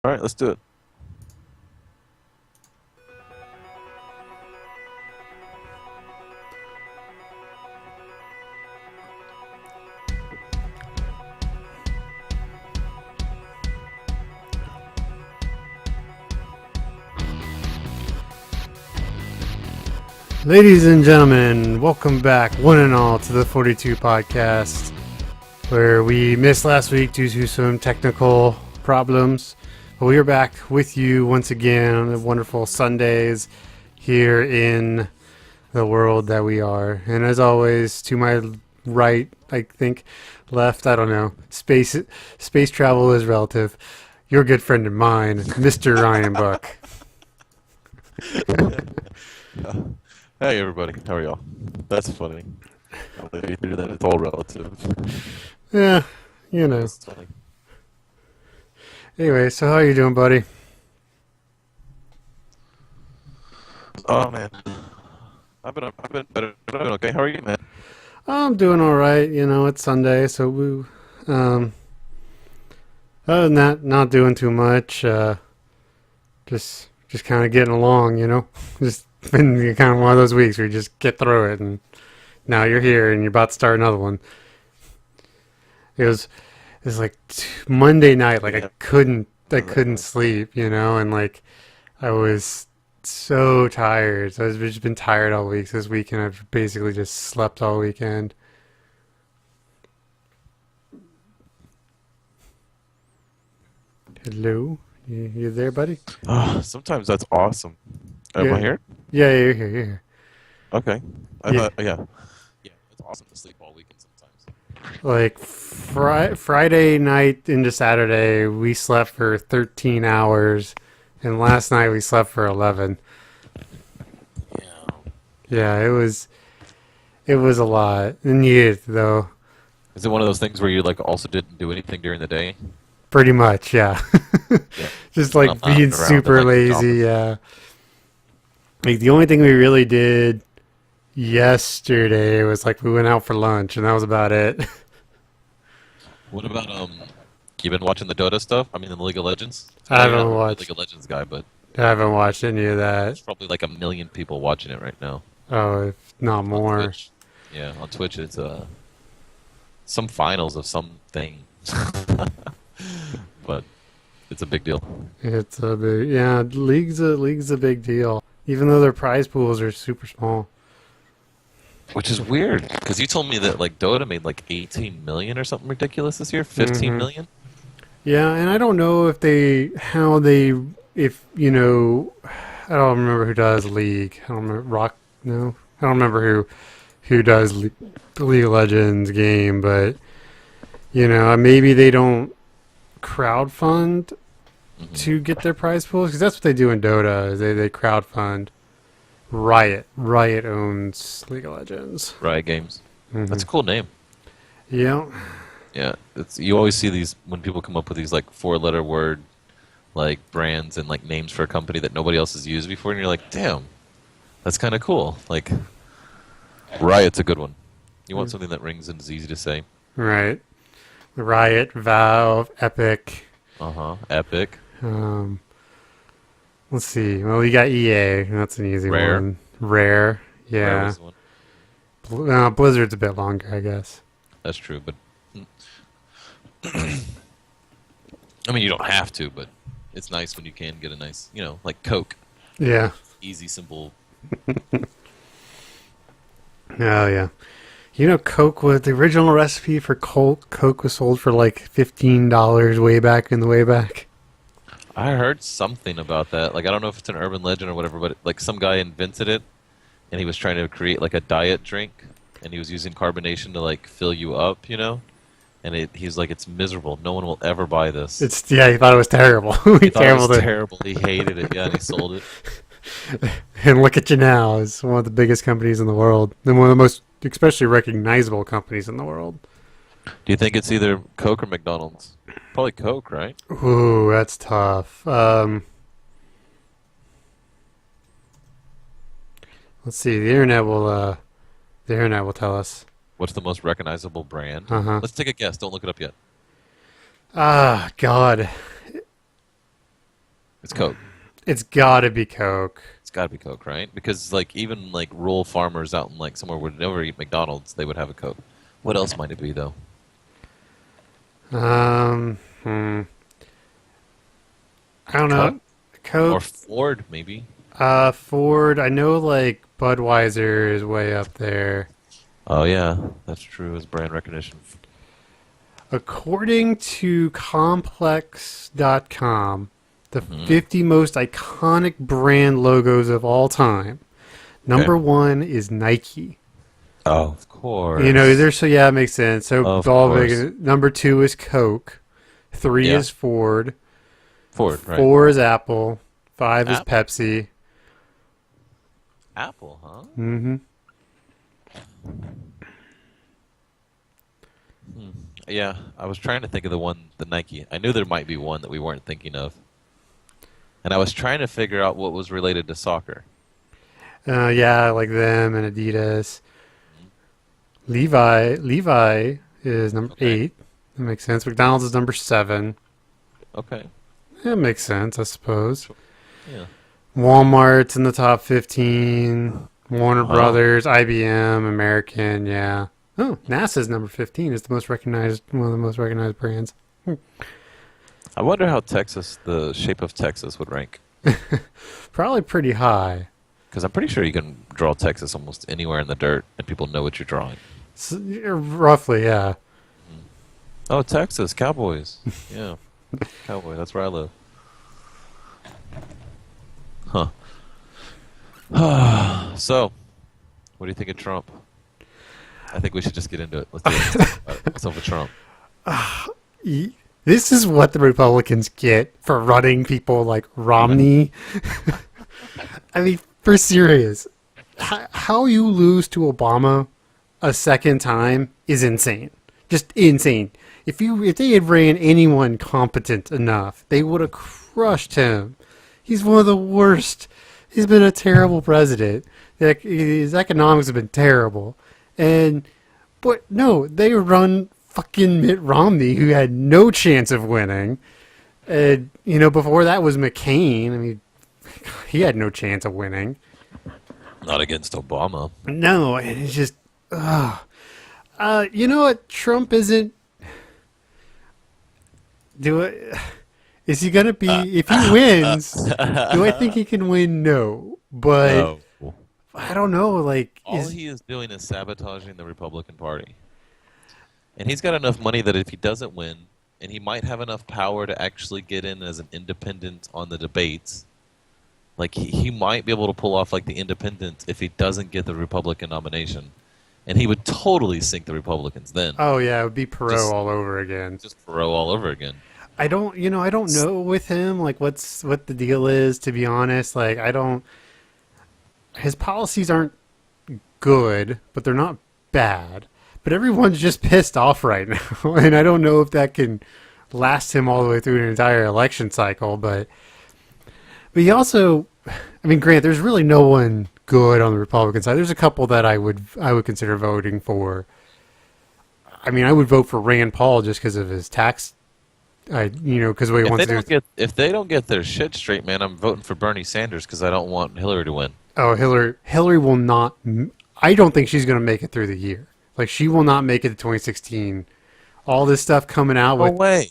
All right, let's do it. Ladies and gentlemen, welcome back, one and all, to the 42 Podcast, where we missed last week due to some technical problems. But we are back with you once again on the wonderful Sundays here in the world that we are. And as always, to my right, I think, left, I don't know, space travel is relative. Your good friend of mine, Mr. Ryan Buck. Hey, everybody. How are y'all? That's funny. You hear that it's all relative. Yeah, you know. That's funny. Anyway, so how are you doing, buddy? Oh man, I've been better. I've been okay. How are you, man? I'm doing all right. You know, it's Sunday, so other than that, not doing too much. Just kind of getting along. You know, just been kind of one of those weeks where you just get through it, and now you're here and you're about to start another one. It was like Monday night. Like I couldn't sleep. You know, and like I was so tired. So I've just been tired all week. So this weekend I've basically just slept all weekend. Hello? You there, buddy? Sometimes that's awesome. Am Yeah. I here? Yeah, you're here. Okay. Yeah. Yeah. Yeah, it's awesome to sleep all weekend sometimes. Like Friday night into Saturday, we slept for 13 hours, and last night we slept for 11. Yeah. Yeah, it was a lot. And needed though. Is it one of those things where you like also didn't do anything during the day? Pretty much, yeah. Yeah. Just like Not being around super and, like, lazy, yeah. Like the only thing we really did yesterday was like we went out for lunch, and that was about it. What about you been watching the Dota stuff? I mean, the League of Legends. I You're not haven't really a watched. League of Legends guy, but I haven't watched any of there's that. probably like 1 million people watching it right now. Oh, if not On more. Twitch. Yeah, on Twitch it's some finals of something. But it's a big deal. It's a big, yeah. League's a big deal, even though their prize pools are super small. Which is weird, because you told me that like Dota made like 18 million or something ridiculous this year, 15 Mhm. million. Yeah, and I don't know if if you know, I don't remember who does League. I don't remember Rock. No, I don't remember who does the League of Legends game, but you know, maybe they don't crowdfund Mhm. to get their prize pools, because that's what they do in Dota. Is they crowdfund. Riot owns League of Legends. Riot Games. Hmm. That's a cool name. Yeah, Yeah, it's you always see these when people come up with these like 4-letter word like brands and like names for a company that nobody else has used before, and you're like, damn, that's kind of cool. Like Riot's a good one. You want something that rings and is easy to say. right. Riot, Valve, Epic. Epic. Um, let's see. Well, you got EA. That's an easy Rare. one. Rare. Rare Yeah. was the one. Blizzard's a bit longer, I guess. That's true, but I mean, you don't have to, but it's nice when you can get a nice, like Coke. Yeah. Easy, simple. Oh, yeah. You know, Coke was the original recipe for Coke was sold for like $15 way back in the way back. I heard something about that. Like, I don't know if it's an urban legend or whatever, but like some guy invented it, and he was trying to create like a diet drink, and he was using carbonation to like fill you up, And he's like, it's miserable. No one will ever buy this. Yeah, he thought it was terrible. He thought it was terrible. He hated it. Yeah, and he sold it. And look at you now. It's one of the biggest companies in the world, and one of the most especially recognizable companies in the world. Do you think it's either Coke or McDonald's? Probably Coke, right? Ooh, that's tough. Let's see. The internet will tell us. What's the most recognizable brand? Uh-huh. Let's take a guess. Don't look it up yet. Ah, God. It's Coke. It's gotta be Coke. It's got to be Coke, right? Because like even like rural farmers out in like somewhere would never eat McDonald's, they would have a Coke. What else might it be though? Um, hmm. I don't know. Or Coke. Ford, maybe. Ford. I know like Budweiser is way up there. Oh yeah, that's true. As brand recognition. According to Complex.com, the Hmm. 50 most iconic brand logos of all time. Number Okay. one is Nike. Oh, of course. You know, there's so yeah, it makes sense. So Of all course. big. Number two is Coke. Three Yeah. is Ford. Ford, right? Four is Apple. Five is Apple. Pepsi. Apple, huh? Mm-hmm. Hmm. Yeah, I was trying to think of the Nike. I knew there might be one that we weren't thinking of. And I was trying to figure out what was related to soccer. Yeah, like them and Adidas. Levi is number Okay. 8. That makes sense. McDonald's is number 7. Okay. That makes sense, I suppose. Yeah. Walmart's in the top 15. Warner Wow. Brothers, IBM, American, yeah. Oh, NASA's number 15 is one of the most recognized brands. I wonder how the shape of Texas would rank. Probably pretty high. Because I'm pretty sure you can draw Texas almost anywhere in the dirt and people know what you're drawing. Roughly, yeah. Oh, Texas, Cowboys. Yeah. Cowboy, that's where I live. Huh. So, what do you think of Trump? I think we should just get into it. Let's do it. What's up with Trump? This is what the Republicans get for running people like Romney. I mean, for serious. How you lose to Obama a second time is insane. Just insane. If they had ran anyone competent enough, they would have crushed him. He's one of the worst. He's been a terrible president. His economics have been terrible. But no, they run fucking Mitt Romney, who had no chance of winning. And, before that was McCain. I mean, he had no chance of winning. Not against Obama. No, and it's just, you know what? Trump isn't. Is he gonna be? If he wins, do I think he can win? No, but No. I don't know. Like, All he is doing is sabotaging the Republican Party. And he's got enough money that if he doesn't win, and he might have enough power to actually get in as an independent on the debates, like he might be able to pull off like the independent if he doesn't get the Republican nomination. And he would totally sink the Republicans then. oh yeah, it would be Perot Just- all over again. Just Perot all over again. I don't know with him like what the deal is. To be honest, like I don't. His policies aren't good, but they're not bad. But everyone's just pissed off right now, and I don't know if that can last him all the way through an entire election cycle. But he also, I mean, Grant, there's really no one good on the Republican side. There's a couple that I would consider voting for. I mean, I would vote for Rand Paul just because of his tax. Because what he wants to do. If they don't get their shit straight, man, I'm voting for Bernie Sanders because I don't want Hillary to win. Oh, Hillary will not. I don't think she's going to make it through the year. Like she will not make it to 2016. All this stuff coming out No with way.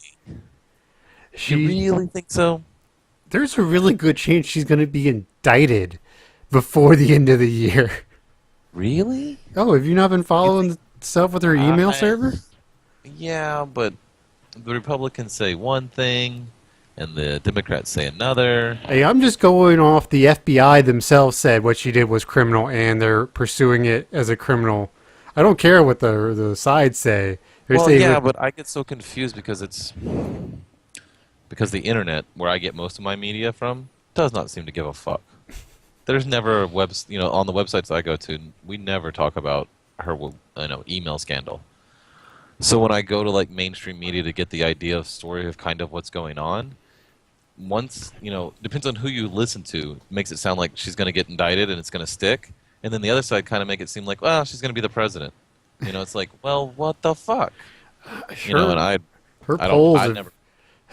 she. You really think so? There's a really good chance she's going to be indicted before the end of the year. Really? Oh, have you not been following the stuff with her email server? Yeah, but the Republicans say one thing, and the Democrats say another. Hey, I'm just going off the FBI themselves said what she did was criminal, and they're pursuing it as a criminal. I don't care what the sides say. They're Well, saying yeah, that- but I get so confused because the internet, where I get most of my media from, does not seem to give a fuck. There's never a on the websites I go to, we never talk about her, email scandal. So when I go to like mainstream media to get the idea of story of kind of what's going on, once, depends on who you listen to, makes it sound like she's going to get indicted and it's going to stick. And then the other side kind of make it seem like, well, she's going to be the president. It's like, well, what the fuck? sure. And Her I polls never.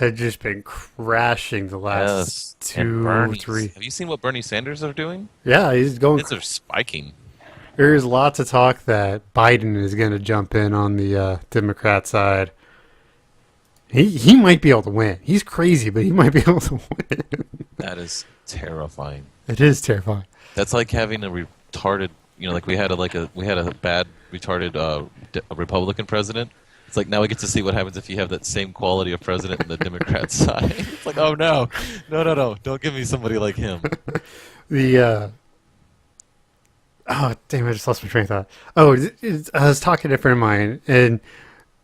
had just been crashing the last Yes. And two, Bernie. three. Have you seen what Bernie Sanders are doing? Yeah, he's going. It's are spiking. There's lots of talk that Biden is going to jump in on the Democrat side. He might be able to win. He's crazy, but he might be able to win. That is terrifying. It is terrifying. That's like having a retarded, like we had a bad retarded a Republican president. It's like now we get to see what happens if you have that same quality of president in the Democrat side. It's like, oh no, don't give me somebody like him. Oh damn! I just lost my train of thought. Oh, I was talking to a friend of mine, and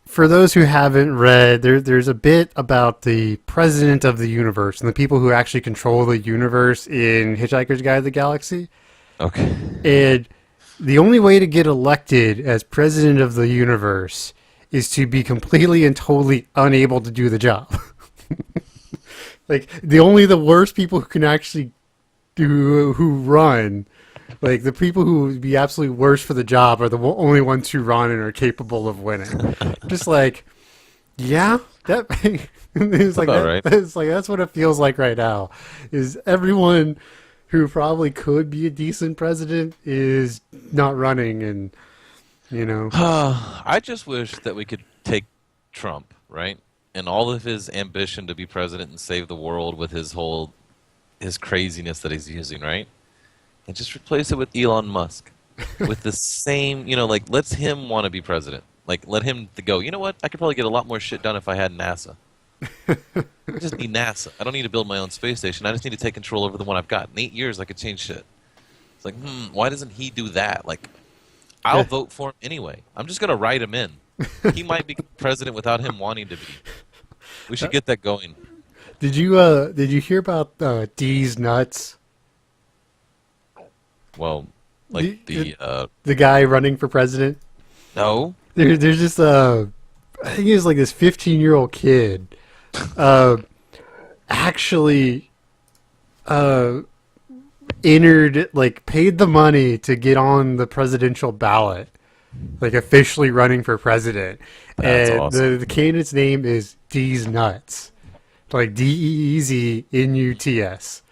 for those who haven't read, there's a bit about the president of the universe and the people who actually control the universe in Hitchhiker's Guide to the Galaxy. Okay. And the only way to get elected as president of the universe is to be completely and totally unable to do the job. Like the worst people who can actually who run, like the people who would be absolutely worst for the job are the only ones who run and are capable of winning. Just like, yeah, that it's like that, right. it's like that's what it feels like right now. Is everyone who probably could be a decent president is not running, and I just wish that we could take Trump, right? And all of his ambition to be president and save the world with his craziness that he's using, right? And just replace it with Elon Musk. With the same, like, let him want to be president. Like, let him go, you know what? I could probably get a lot more shit done if I had NASA. I just need NASA. I don't need to build my own space station. I just need to take control over the one I've got. In 8 years, I could change shit. It's like, why doesn't he do that? Like, I'll vote for him anyway. I'm just going to write him in. He might be president without him wanting to be. We should get that going. Did you hear about D's nuts? Well, like the guy running for president. No. There's just I think he was like this 15-year-old kid, actually, entered, like, paid the money to get on the presidential ballot, like officially running for president. That's and awesome. the candidate's name is D's Nuts, like DEEZNUTS.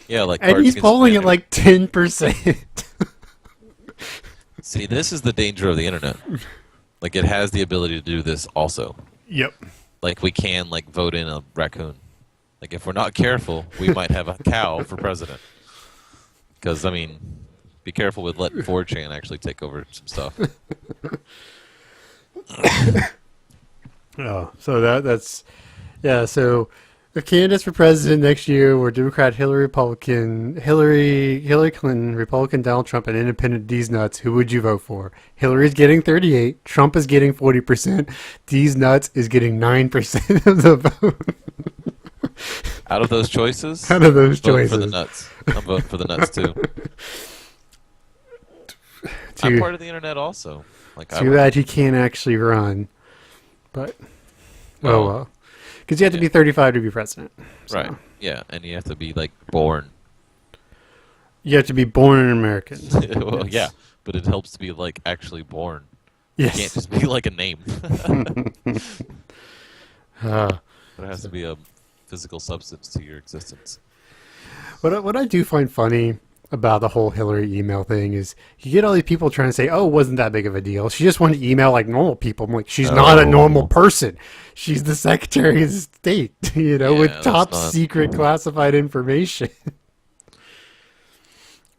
Yeah, like, And he's polling at like 10%. See, this is the danger of the internet. Like, it has the ability to do this also. Yep. Like, we can, like, vote in a raccoon. Like, if we're not careful, we might have a cow for president. Because, I mean, be careful with letting 4chan actually take over some stuff. Oh, so that's yeah. So the candidates for president next year were Democrat Hillary Clinton, Republican Donald Trump, and Independent D's Nuts. Who would you vote for? Hillary's getting 38. Trump is getting 40%. D's Nuts is getting 9% of the vote. Out of those choices, Out of those vote choices, for the nuts. I'm voting for the nuts too. I'm part of the internet also. Like, too bad he can't actually run, but oh well, because you have to be 35 to be president. So. Right? Yeah, and you have to be, like, born. You have to be born an American. Well, yeah, but it helps to be, like, actually born. Yes. You can't just be like a name. But it has to be a physical substance to your existence. What I do find funny about the whole Hillary email thing is you get all these people trying to say, oh, it wasn't that big of a deal. She just wanted to email like normal people. I'm like, she's not a normal person. She's the Secretary of State, with top secret classified information.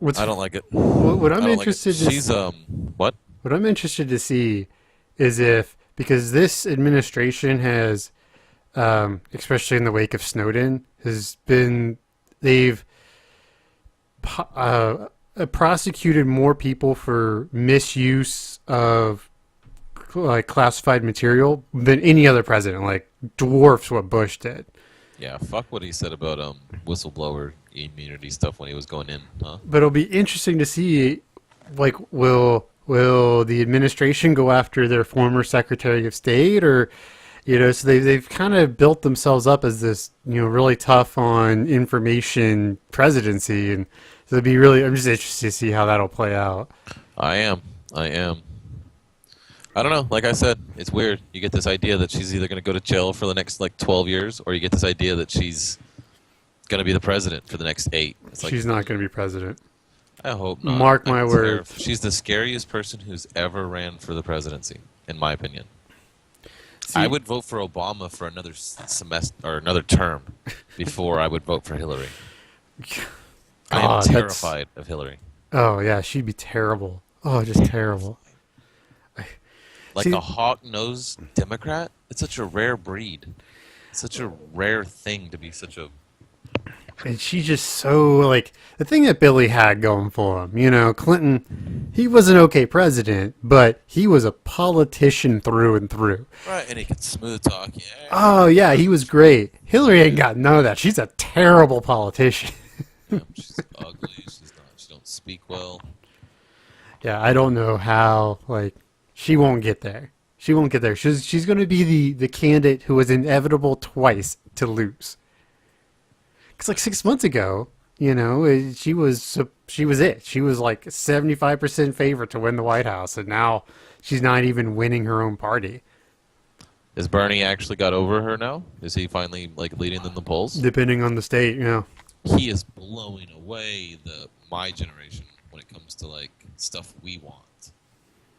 I don't like it. What I'm interested to She's what? What I'm interested to see is because this administration has, especially in the wake of Snowden, they've prosecuted more people for misuse of like classified material than any other president, like dwarfs what Bush did. Yeah, fuck what he said about whistleblower immunity stuff when he was going in. Huh? But it'll be interesting to see, like, will the administration go after their former Secretary of State, or so they've kind of built themselves up as this really tough on information presidency, and so I'm just interested to see how that'll play out. I am. I don't know. Like I said, it's weird. You get this idea that she's either going to go to jail for the next like 12 years, or you get this idea that she's going to be the president for the next 8. It's like, She's not going to be president. I hope not. Mark my words. She's the scariest person who's ever ran for the presidency, in my opinion. See, I would vote for Obama for another semester or another term before I would vote for Hillary. I am terrified of Hillary. Oh, yeah, she'd be terrible. Oh, just terrible. Like a hawk-nosed Democrat? It's such a rare breed. It's such a rare thing to be such a... And she's just so, like, the thing that Billy had going for him, you know, Clinton, he was an okay president, but he was a politician through and through. Right, and he could smooth talk, yeah. Oh, yeah, he was great. Hillary ain't got none of that. She's a terrible politician. Yeah, she's ugly, she don't speak well. Yeah, I don't know how, like, she won't get there. She won't get there. She's going to be the candidate who was inevitable twice to lose. Because like 6 months ago, you know, she was it. She was like 75% favorite to win the White House, and now she's not even winning her own party. Is Bernie actually got over her now? Is he finally like leading in the polls? Depending on the state, you know. He is blowing away my generation when it comes to like stuff we want.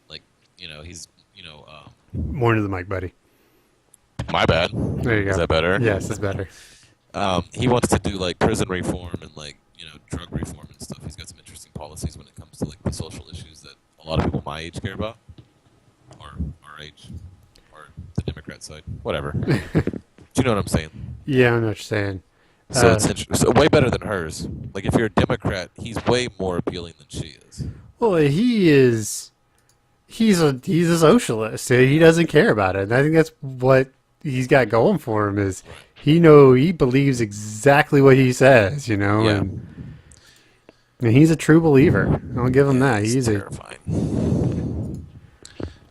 Like, you know, he's, you know, More into the mic, buddy. my bad. There you go. Is that better? Yes, it's better. He wants to do like prison reform and like, you know, drug reform and stuff. He's got some interesting policies when it comes to like the social issues that a lot of people my age care about, or our age, or the Democrat side, whatever. Do you know what I'm saying? Yeah, I know what you're saying. So it's so way better than hers. Like if you're a Democrat, he's way more appealing than she is. Well, he's a socialist. He doesn't care about it. And I think that's what he's got going for him is he believes exactly what he says, you know. Yeah. And he's a true believer. I'll give him that. He's terrifying.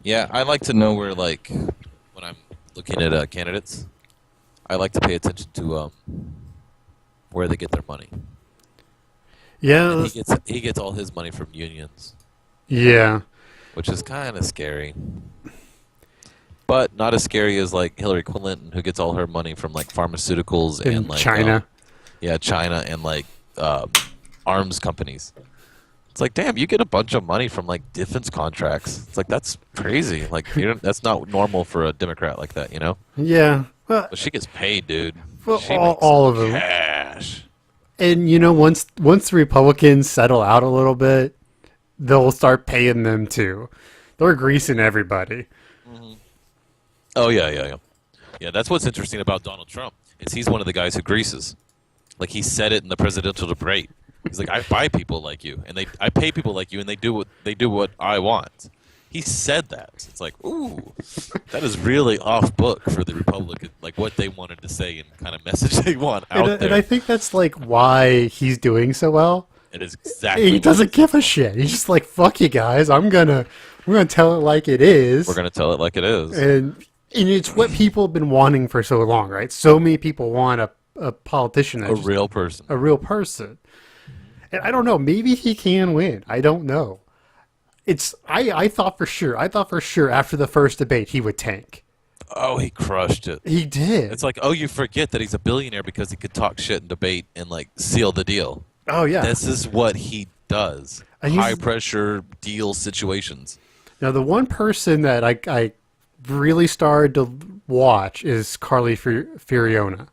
Yeah, I like to know where, like, when I'm looking at candidates, I like to pay attention to where they get their money. Yeah, and he gets all his money from unions. Yeah, which is kind of scary. But not as scary as like Hillary Clinton, who gets all her money from like pharmaceuticals and like China. China and like arms companies. It's like, damn, you get a bunch of money from like defense contracts. It's like that's crazy. Like that's not normal for a Democrat like that, you know? Yeah. But she gets paid, dude. Well, she all of them. Cash. And you know, once the Republicans settle out a little bit, they'll start paying them too. They're greasing everybody. Mm-hmm. Oh yeah. Yeah, that's what's interesting about Donald Trump is he's one of the guys who greases. Like he said it in the presidential debate. He's like, I buy people like you, and I pay people like you, and they do what I want. He said that. It's like, ooh, that is really off book for the Republican, like what they wanted to say and kind of message they want out there. And I think that's like why he's doing so well. It is exactly. He doesn't give a shit. He's just like, fuck you guys. We're gonna tell it like it is. We're gonna tell it like it is. And it's what people have been wanting for so long, right? So many people want a politician, a real person. And I don't know. Maybe he can win. I don't know. I thought for sure after the first debate he would tank. Oh, he crushed it. He did. It's like, oh, you forget that he's a billionaire because he could talk shit and debate and like seal the deal. Oh yeah. This is what he does. High pressure deal situations. Now the one person that I really started to watch is Carly Fiorina.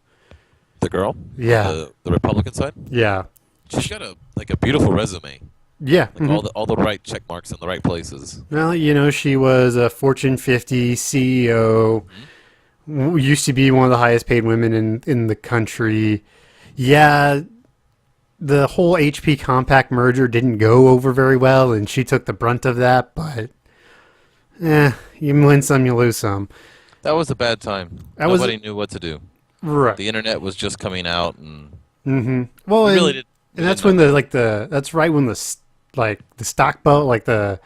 The girl? Yeah. The Republican side? Yeah. She's got a beautiful resume. Yeah. Like all the right check marks in the right places. Well, you know, she was a Fortune 50 CEO. Mm-hmm. Used to be one of the highest paid women in the country. Yeah, the whole HP Compaq merger didn't go over very well, and she took the brunt of that, but you win some, you lose some. That was a bad time. Nobody knew what to do. Right. The internet was just coming out, and well, really did. And that's when that's right when the stock bubble, like the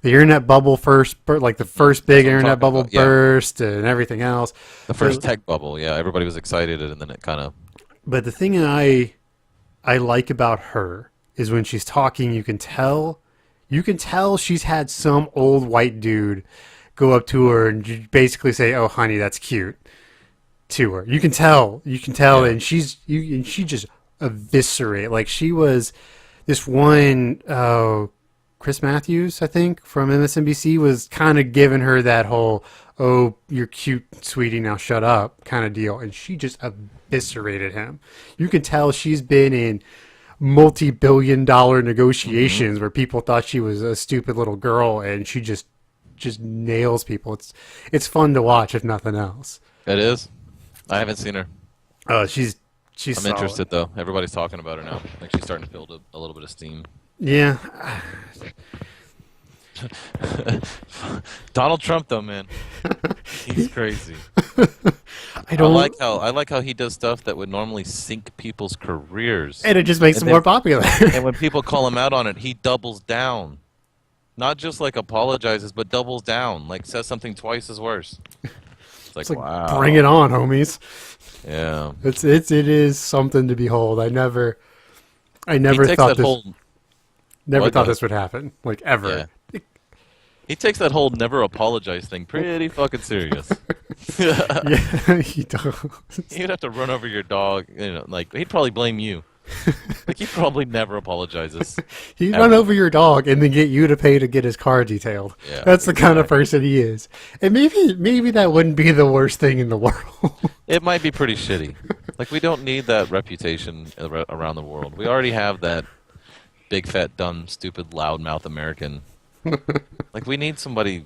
internet bubble first, like the first big internet bubble burst and everything else. The first tech bubble, yeah, everybody was excited, and then it kind of. But the thing that I like about her is when she's talking, you can tell she's had some old white dude go up to her and basically say, "Oh, honey, that's cute," to her. You can tell, Yeah. and she just eviscerate. Like she was this one. Chris Matthews, I think, from MSNBC was kind of giving her that whole, "Oh, you're cute, sweetie, now shut up" kind of deal. And she just eviscerated him. You can tell she's been in multi-billion-dollar Hmm. negotiations where people thought she was a stupid little girl, and she just nails people. It's fun to watch, if nothing else. It is. I haven't seen her. She's I'm solid. interested though. Everybody's talking about her now. Like she's starting to build a little bit of steam. Yeah, Donald Trump though, man, he's crazy. I don't, I like how he does stuff that would normally sink people's careers, and it just makes and it more then popular. and when people call him out on it, he doubles down. Not just like apologizes, but doubles down. Like says something twice as worse. It's It's like like, bring it wow, on, homies. yeah. It is something to behold. I He never takes thought that this whole never what? Go thought ahead. this would happen. Like ever. Yeah. He takes that whole never apologize thing pretty fucking serious. Yeah, he does. He'd have to run over your dog, you know, like he'd probably blame you. Like he probably never apologizes He'd run ever. over your dog and then get you to pay to get his car detailed. Yeah, That's the kind of exactly. person he is. And maybe that wouldn't be the worst thing in the world. It might be pretty shitty. Like we don't need that reputation around the world. We already have that big fat dumb stupid loudmouth American. Like we need somebody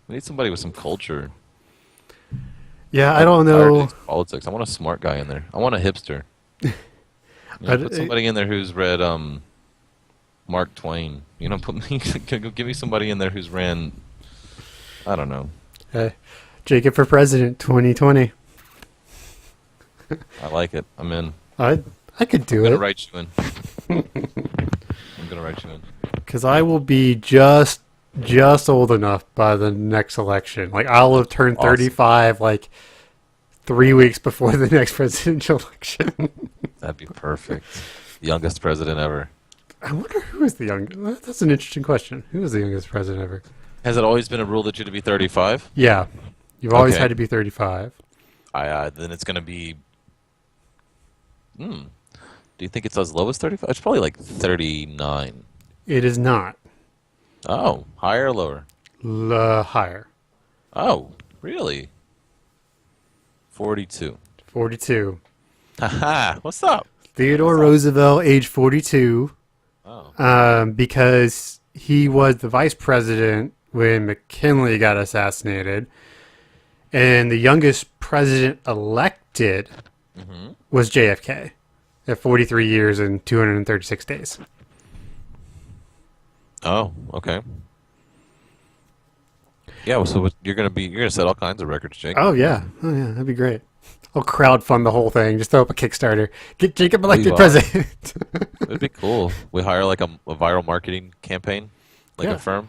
with some culture. Yeah, I I'm don't tired of know. these politics. I want a smart guy in there. I want a hipster. You know, put I, somebody in there who's read Mark Twain. You know, put me give me somebody in there who's ran I don't know. Jacob for President 2020. I like it. I'm in. I I could I'm do gonna it write you in. I'm gonna write you in. because I will be just old enough by the next election. Like I'll have turned Awesome. 35 like 3 weeks before the next presidential election. That'd be perfect. The youngest president ever. I wonder who is the youngest. That's an interesting question. Who is the youngest president ever? Has it always been a rule that you to be 35? Yeah, you've always Okay. had to be 35. I then it's gonna be. Hmm. Do you think it's as low as 35? It's probably like 39. It is not Oh, higher or lower? higher. Oh, really? 42. 42. Haha. What's up? Theodore What's up? Roosevelt, age 42, Oh. because he was the vice president when McKinley got assassinated, and the youngest president elected Mm-hmm. was JFK at 43 years and 236 days. Oh, okay. Yeah, well, so you're gonna set all kinds of records, Jake. Oh yeah, that'd be great. I'll crowdfund the whole thing. Just throw up a Kickstarter. Get Jacob We elected president. It'd be cool. We hire like a viral marketing campaign, like a Yeah. firm.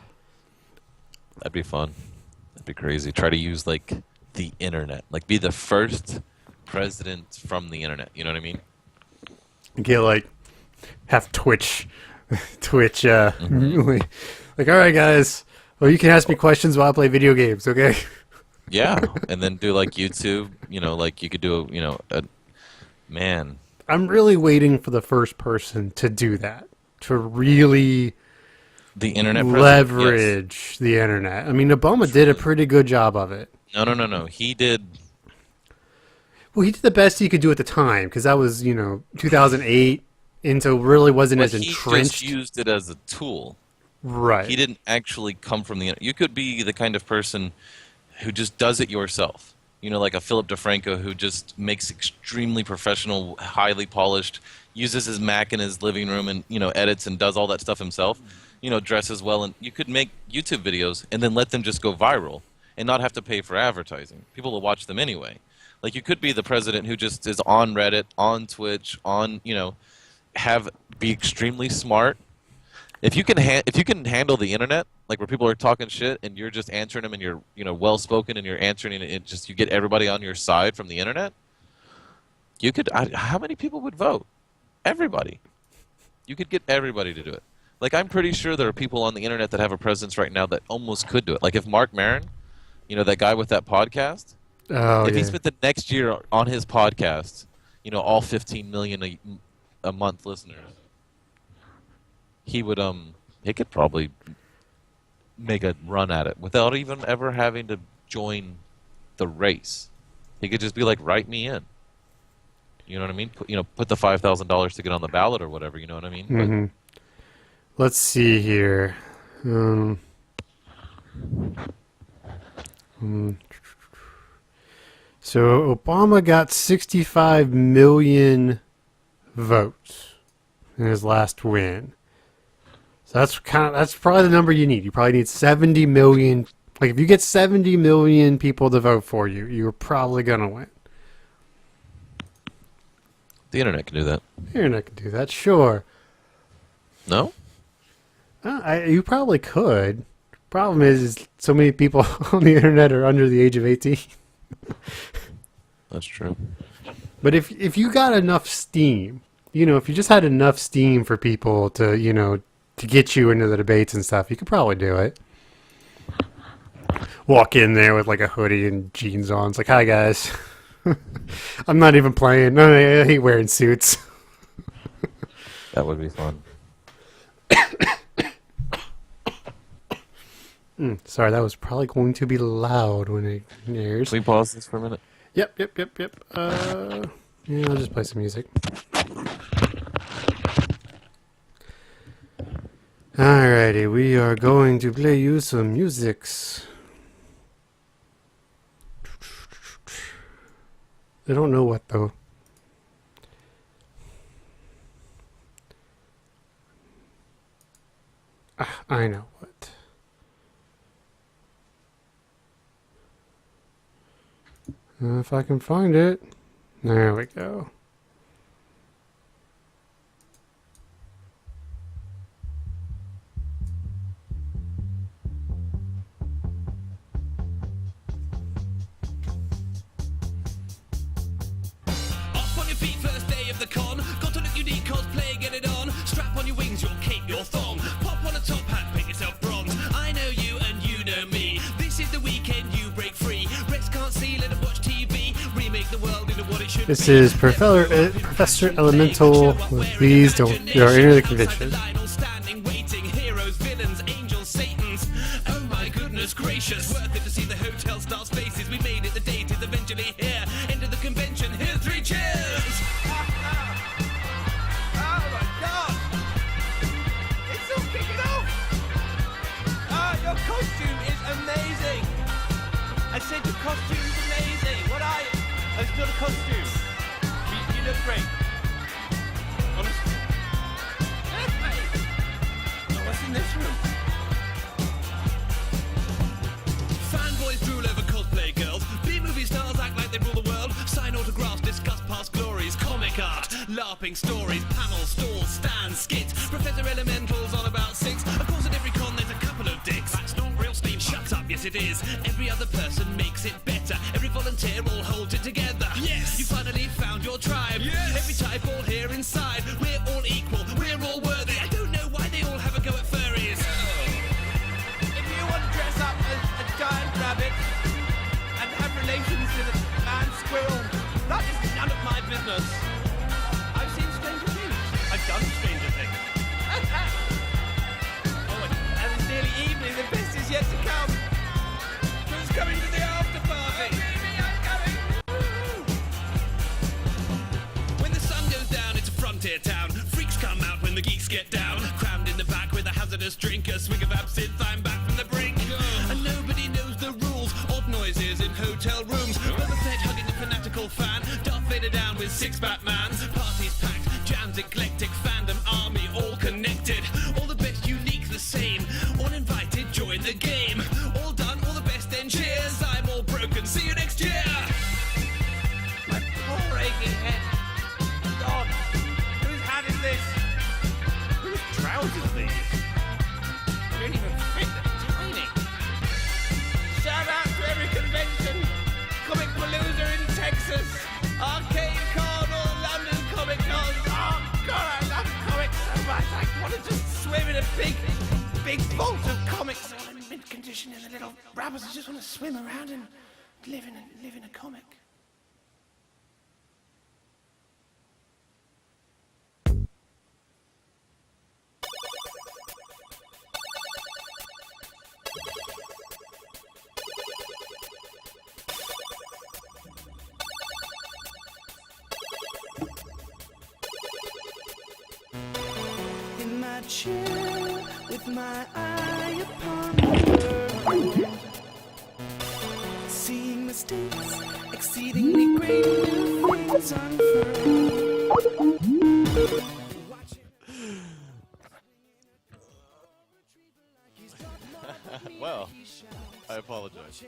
That'd be fun. That'd be crazy. Try to use like the internet, like be the first president from the internet. You know what I mean? Get like have Twitch. Hmm. Like, all right, guys. Well, you can ask me questions while I play video games. Okay. Yeah, and then do like YouTube. You know, like you could do a man. I'm really waiting for the first person to do that, to really The internet president. Yes, leverage the internet. I mean, Obama did a truly. pretty good job of it. No. He did. Well, he did the best he could do at the time because that was, 2008, and so really wasn't But as he just entrenched. used it as a tool. Right. He didn't actually come from the internet. You could be the kind of person who just does it yourself. You know, like a Philip DeFranco who just makes extremely professional, highly polished, uses his Mac in his living room and, edits and does all that stuff himself. You know, dresses well. And you could make YouTube videos and then let them just go viral and not have to pay for advertising. People will watch them anyway. Like you could be the president who just is on Reddit, on Twitch, be extremely smart. If you can handle the internet, like where people are talking shit and you're just answering them and you're well spoken and you're answering it, just you get everybody on your side from the internet. How many people would vote? Everybody. You could get everybody to do it. Like, I'm pretty sure there are people on the internet that have a presence right now that almost could do it. Like, if Mark Maron, that guy with that podcast, Oh, if he yeah. spent the next year on his podcast, all 15 million a month listeners, he could probably make a run at it without even ever having to join the race. He could just be like, write me in. You know what I mean? Put the $5,000 to get on the ballot or whatever. You know what I mean? Mm-hmm. Let's see here. So Obama got 65 million votes in his last win. So that's probably the number you need. You probably need 70 million. Like, if you get 70 million people to vote for you, you're probably gonna win. The internet can do that. The internet can do that, sure. No? You probably could. Problem is so many people on the internet are under the age of 18. That's true. But if you got enough steam, if you just had enough steam for people to, to get you into the debates and stuff, you could probably do it. Walk in there with like a hoodie and jeans on. It's like, hi guys. I'm not even playing. No, I hate wearing suits. That would be fun. Sorry, that was probably going to be loud when it airs. Can we pause this for a minute? Yep. Yeah, I'll just play some music. Alrighty, we are going to play you some musics. I don't know what though. I know what. If I can find it. There we go. Up on your feet, first day of the con. Got to look unique, cosplay, get it on. Strap on your wings, your cape, your thong. Pop on a top hat, paint yourself bronze. I know you and you know me. This is the weekend you break free. Rex can't see, let him watch TV. Remake the world into what it should This be. is Professor Elemental with Please Don't Enter the Convention. Standing, waiting, heroes, villains, angels, satans. Oh my goodness gracious. Worth it to see the hotel stars' faces. We made it, the date is eventually here. End of the convention, here's 3 cheers. Oh my god! It's all kicking off! Your costume is amazing! I said your costume's amazing! What are you? It's not a costume. You look great. Honestly. Oh, what's in this room? Fanboys drool over cosplay girls. B-movie stars act like they rule the world. Sign autographs, discuss past glories. Comic art, LARPing stories. Panels, stalls, stands, skits. Professor Elemental's on about 6. Of course at every con there's a couple of dicks. That's not real steam. Shut up, yes it is. Every other person makes it better. Every volunteer all holds it together. Yes! You finally found your tribe. Yes! Every type all here inside. We're all equal. We're all worthy. I don't know why they all have a go at furries. If you want to dress up as a giant rabbit and have relations with a man squirrel, that is none of my business. I've seen Stranger Things. I've done Stranger Things. And it's nearly evening. The best is yet to come. Who's coming to the after party? I'm coming. When the sun goes down, it's a frontier town. Freaks come out when the geeks get down. Crammed in the back with a hazardous drink, a swig of absinthe, I'm back from the brink. And nobody knows the rules. Odd noises in hotel rooms. Boba Fett hugging the fanatical fan. Darth Vader down with 6 Batmans. Parties packed, jams eclectic, fandom army all connected. All the best, unique, the same. All invited, join the game. All done, all the best, then cheers. I'm all broken, see you next year. My poor aching head. God, whose hat is this? Whose trousers are these? They don't even fit. They're tiny. Shout out to every convention. Comic Palooza in Texas. Arcade Con or London Comic Con. Oh God, I love comics so much. I want to just swim in a big vault of comics all in mint condition, and the little rabbits just want to swim around and live in a comic. In my chair, with my eye upon the world, seeing mistakes, exceedingly great new things unfurl. Well, I apologize.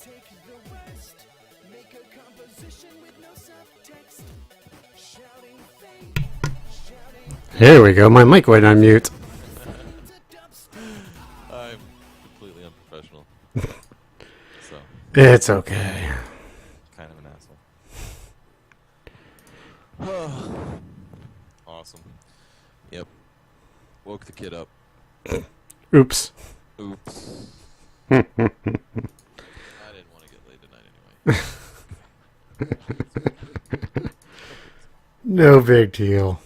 Take the worst, make a composition with no subtext. Shouting fate, shouting There we go. My mic went on mute. I'm completely unprofessional. So, It's okay. kind of an asshole. Awesome. Yep. Woke the kid up. Oops. Oops. I didn't want to get laid tonight anyway. No big deal.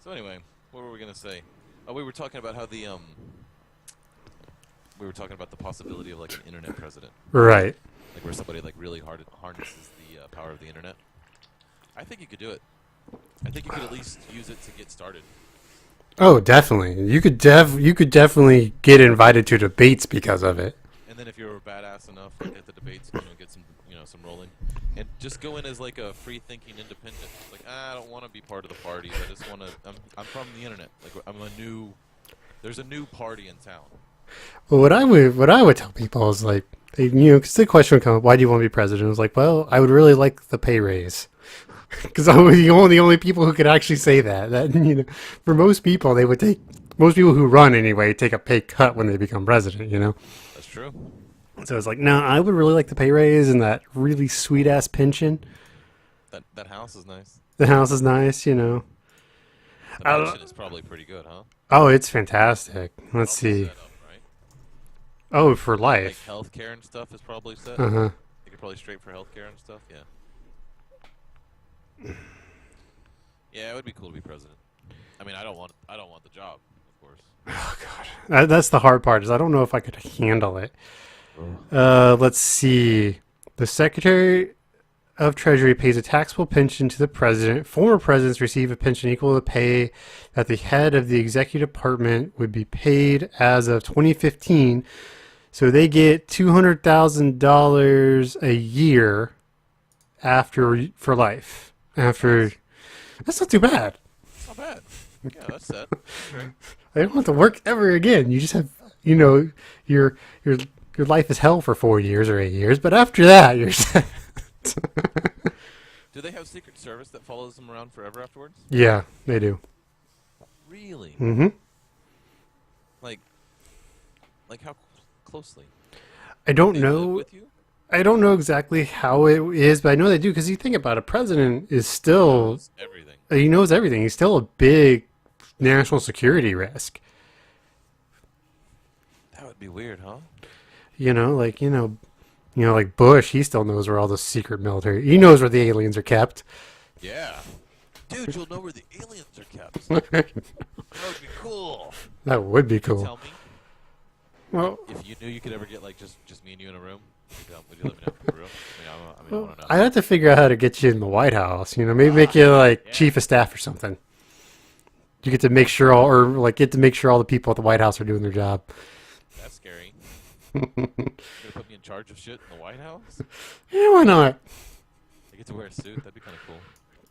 So anyway, what were we gonna say? Oh, we were talking about how the we were talking about the possibility of like an internet president, Right. like where somebody like really harnesses the power of the internet. I think you could do it. I think you could at least use it to get started. Oh, definitely. You could definitely get invited to debates because of it. And then if you're badass enough, like at the debates, get some, some rolling, and just go in as like a free-thinking independent. Like, I don't want to be part of the party. I just want to. I'm from the internet. Like, there's a new party in town. Well, what I would tell people is like, because the question would come up, why do you want to be president? I was like, well, I would really like the pay raise. Because I'm the only people who could actually say that. That for most people, most people who run anyway take a pay cut when they become president. That's true. So it's like, no, I would really like the pay raise and that really sweet ass pension. That house is nice. The house is nice, The pension is probably pretty good, huh? Oh, it's fantastic. Let's see. Set up, right? Oh, for Like life. healthcare and stuff is probably set. Uh huh. You could probably straight for healthcare and stuff. Yeah. Yeah, it would be cool to be president. I mean, I don't want the job, of course. Oh God, that's the hard part. Is I don't know if I could handle it. Let's see. The Secretary of Treasury pays a taxable pension to the president. Former presidents receive a pension equal to the pay that the head of the executive department would be paid as of 2015. So they get $200,000 a year for life. That's not too bad. It's not bad. Yeah, that's set. Right. I don't have to work ever again. You just have, your life is hell for 4 years or 8 years, but after that, you're set. Do they have Secret Service that follows them around forever afterwards? Yeah, they do. Really? Mm-hmm. Like how closely? I don't They live know. with you? I don't know exactly how it is, but I know they do because you think about it. President is still Knows everything. he knows everything. He's still a big national security risk. That would be weird, huh? Like Bush, he still knows where all the secret military. He knows where the aliens are kept. Yeah. Dude, you'll know where the aliens are kept. That would be cool. That would be Tell cool. me Well, if you knew you could ever get like just me and you in a room. Would you let me know for real? I want to know. I'd have to figure out how to get you in the White House. Maybe make you like chief of staff or something. You get to make sure all the people at the White House are doing their job. That's scary. You're gonna put me in charge of shit in the White House? Yeah, why not? I get to wear a suit. That'd be kind of cool.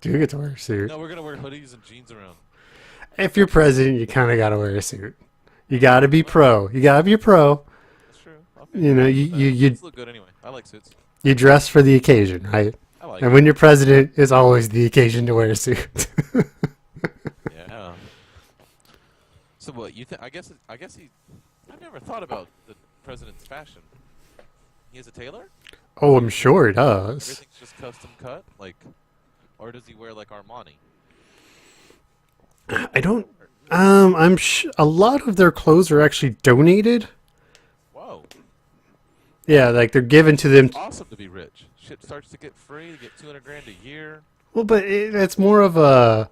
Do you get to wear a suit? No, we're gonna wear hoodies and jeans around. If you're president, you kind of got to wear a suit. You got to be pro. You got to be a pro. That's true. You Suits look good anyway. I like suits. you dress for the occasion, right? I like. And when you're president, it's always the occasion to wear a suit. Yeah. So what you think? I guess he. I've never thought about the president's fashion. He is a tailor. Oh, I'm sure it does. Everything's just custom cut, like, or does he wear like Armani? I don't. A lot of their clothes are actually donated. Whoa, Yeah, like they're given to them. awesome to be rich. Shit starts to get free. You get 200 grand a year. Well, but it's more of a,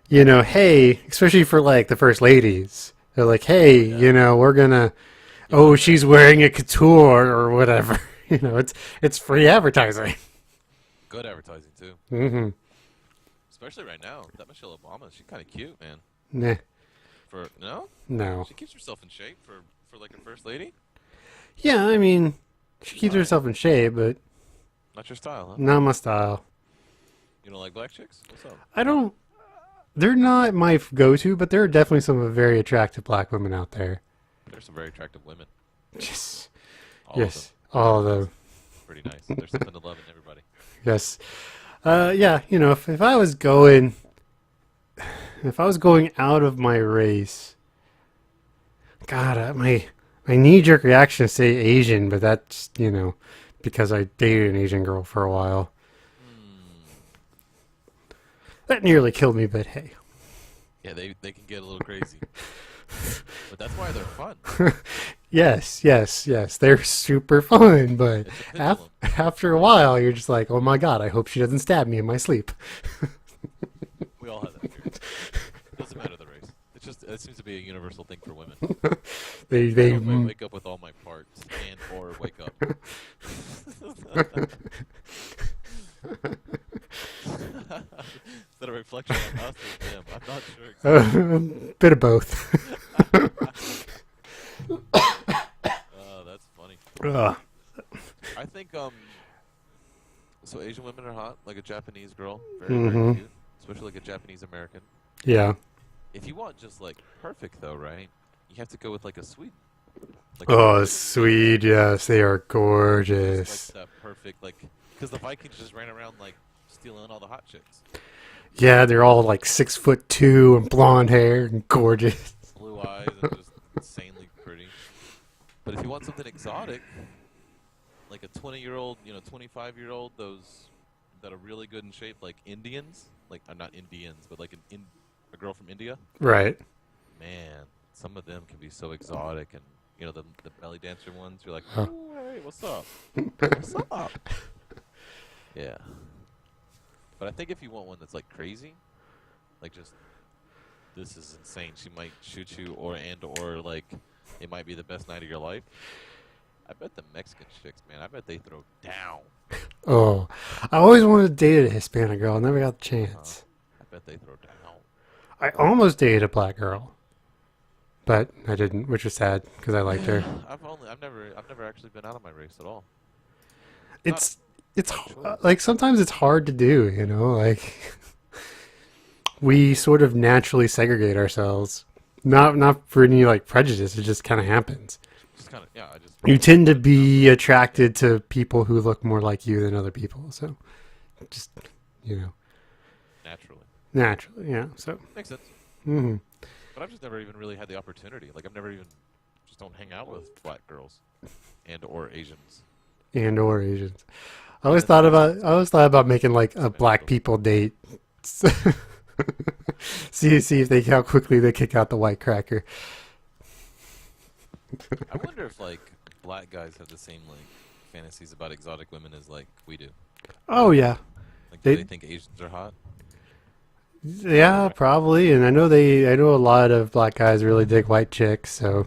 hey, especially for like the first ladies. They're like, hey, we're gonna. Oh, she's wearing a couture or whatever. It's free advertising. Good advertising too. Mm-hmm. Especially right now. That Michelle Obama, she's kind of cute, man. Nah, No, no. she keeps herself in shape for like a first lady. Yeah, I mean, she keeps herself in shape, but Not your style, huh? not my style. You don't like black chicks? What's up? I don't. They're not my go-to, but there are definitely some very attractive black women out there. There's some very attractive women. Yes. All Yes. of them. All of them. Pretty nice. There's something to love in everybody. Yes. Yeah, if I was going out of my race, God, my knee-jerk reaction is to say Asian, but that's, because I dated an Asian girl for a while. That nearly killed me, but hey. Yeah, they can get a little crazy. But that's why they're fun. Yes. They're super fun, but It's a pendulum. after a while, you're just like, oh my God, I hope she doesn't stab me in my sleep. We all have that fear. Doesn't matter the race. It seems to be a universal thing for women. They I don't wake up with all my parts and or wake up. Is that a reflection on us or them? I'm not sure exactly. bit of both. Oh, that's funny. Ugh. I think so Asian women are hot, like a Japanese girl, very cute, especially like a Japanese American. Yeah. If you want just like perfect though, right? You have to go with like a Swede. Like Oh, sweet. Yes, they are gorgeous. like that perfect, like, because the Vikings just ran around like stealing all the hot chicks. Yeah, they're all like 6'2" and blonde hair and gorgeous. Blue eyes and just insanely pretty. But if you want something exotic, like a 20-year-old, 25-year-old, those that are really good in shape, like Indians, like not Indians, but like a girl from India. Right. Man, some of them can be so exotic, and the belly dancer ones. You're like, Huh. oh, hey, what's up? What's up? Yeah. But I think if you want one that's like crazy, like just this is insane. She might shoot you, or like it might be the best night of your life. I bet the Mexican chicks, man. I bet they throw down. Oh, I always wanted to date a Hispanic girl. I never got the chance. I bet they throw down. I almost dated a black girl, but I didn't, which was sad because I liked her. I've never actually been out of my race at all. It's like sometimes it's hard to do, like we sort of naturally segregate ourselves. Not for any like prejudice, it just kind of happens. Just kind of You tend to be attracted to people who look more like you than other people, so just naturally, yeah. So makes sense. mhm. But I've just never even really had the opportunity. Like I've never even just don't hang out with black girls and or Asians. And or Asians. I always thought about making like a black people date. see if how quickly they kick out the white cracker. I wonder if like black guys have the same like fantasies about exotic women as like we do. Oh yeah. Like do They- they think Asians are hot? Yeah, probably. And I know a lot of black guys really dig white chicks, so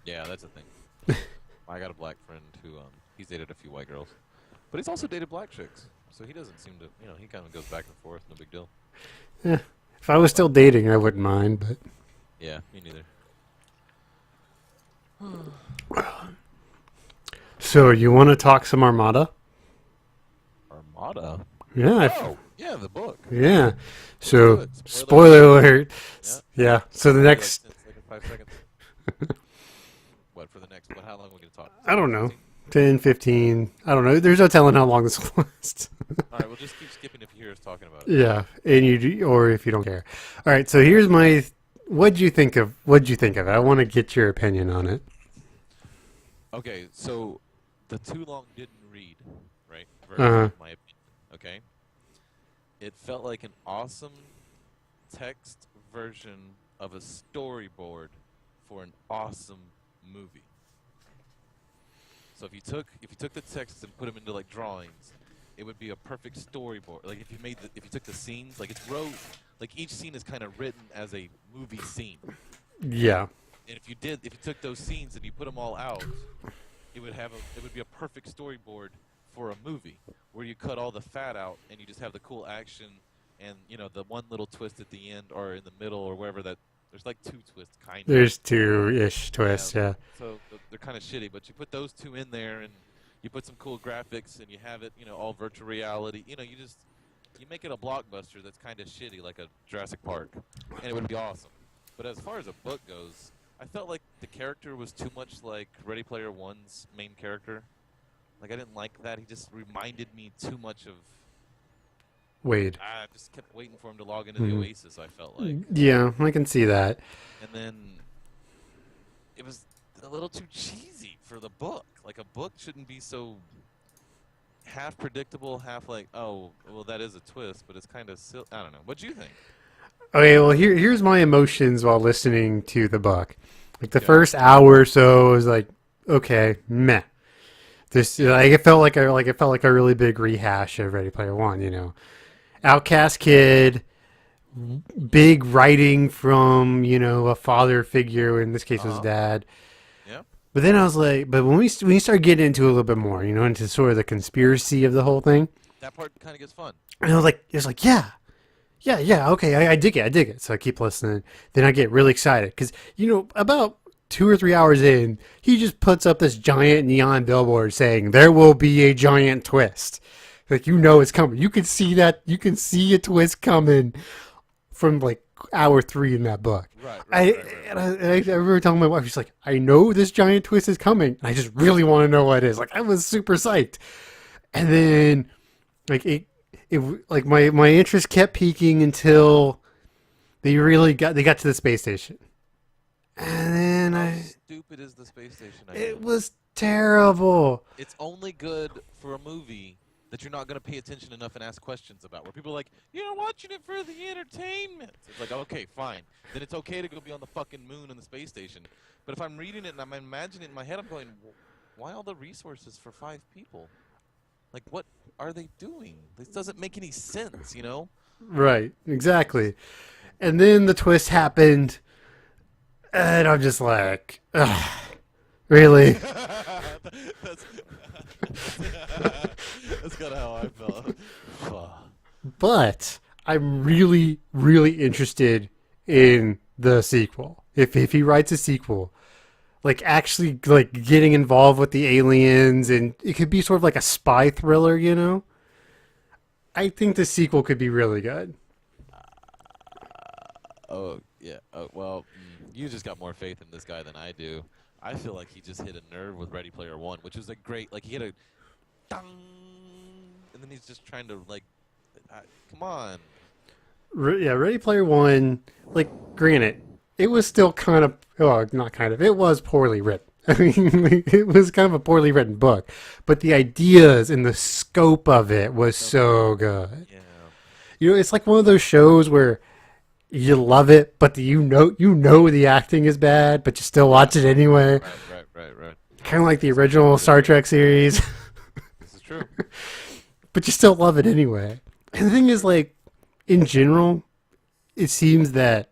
Yeah, that's a thing. I got a black friend who he's dated a few white girls, but he's also dated black chicks. So he doesn't seem to, he kind of goes back and forth, no big deal. if I was still dating I wouldn't mind, but Yeah, me neither. so you want to talk some Armada? Armada. Yeah. Oh, yeah, the book. Yeah. do So, it. spoiler alert. Yeah. Yeah. So the Like next, 10 seconds, 5 seconds. What for the next? What? How long are we gonna talk? I don't know, 15? 10, 15, I don't know. There's no telling how long this will last. All right, we'll just keep skipping if you hear us talking about it. Yeah, or if you don't care. All right. So here's what'd you think of it? I want to get your opinion on it. Okay, so the too long didn't read, right? Uh-huh. In my opinion. Okay. It felt like an awesome text version of a storyboard for an awesome movie. So if you took the texts and put them into like drawings, it would be a perfect storyboard. Like if you took the scenes, like it's wrote, like each scene is kind of written as a movie scene. Yeah. And if you took those scenes and you put them all out, it would be a perfect storyboard for a movie where you cut all the fat out and you just have the cool action and the one little twist at the end or in the middle or wherever that. There's like two twists, kind of. There's two-ish twists, yeah. So they're kind of shitty, but you put those two in there and you put some cool graphics and you have it, all virtual reality. You make it a blockbuster that's kind of shitty, like a Jurassic Park, and it would be awesome. But as far as a book goes, I felt like the character was too much like Ready Player One's main character. Like I didn't like that. He just reminded me too much of. Wade. I just kept waiting for him to log into the Oasis. I felt like. Yeah, I can see that. And then it was a little too cheesy for the book. Like a book shouldn't be so half predictable, half like, oh, well, that is a twist, but it's kind of silly. I don't know. What do you think? Okay, well, here's my emotions while listening to the book. Like the first hour or so was like, okay, meh. This it felt like a really big rehash of Ready Player One. Outcast kid, big writing from a father figure. In this case, was dad. Yeah. But then I was like, but when you start getting into it a little bit more, into sort of the conspiracy of the whole thing, That part kind of gets fun. and I was like, yeah, okay, I dig it. So I keep listening. Then I get really excited because about 2 or 3 hours in, he just puts up this giant neon billboard saying there will be a giant twist. Like it's coming. You can see that. You can see a twist coming from like hour 3 in that book. Right. I remember telling my wife, she's like, I know this giant twist is coming, and I just really want to know what it is. Like I was super psyched, and then like it like my interest kept peaking until they got to the space station, and then How stupid is the space station? it was terrible. It's only good for a movie that you're not going to pay attention enough and ask questions about. Where people are like, you're watching it for the entertainment. It's like, okay, fine. Then it's okay to go be on the fucking moon and the space station. But if I'm reading it and I'm imagining it in my head, I'm going, why all the resources for 5 people? Like, what are they doing? This doesn't make any sense, Right, exactly. And then the twist happened, and I'm just like, ugh, really? That's kind of how I felt. But I'm really, really interested in the sequel. If he writes a sequel, like actually like getting involved with the aliens, and it could be sort of like a spy thriller, I think the sequel could be really good. Oh, yeah. Oh, well, you just got more faith in this guy than I do. I feel like he just hit a nerve with Ready Player One, which was a great, like he hit a dong, and then he's just trying to like, come on. Ready Player One, like granted, it was still kind of, well, not kind of, it was poorly written. I mean, it was kind of a poorly written book, but the ideas and the scope of it was so good. Yeah. It's like one of those shows where you love it, but you know the acting is bad, but you still watch it anyway. Right. Kind of like the original Star Trek series. This is true. But you still love it anyway. And the thing is, like, in general, it seems that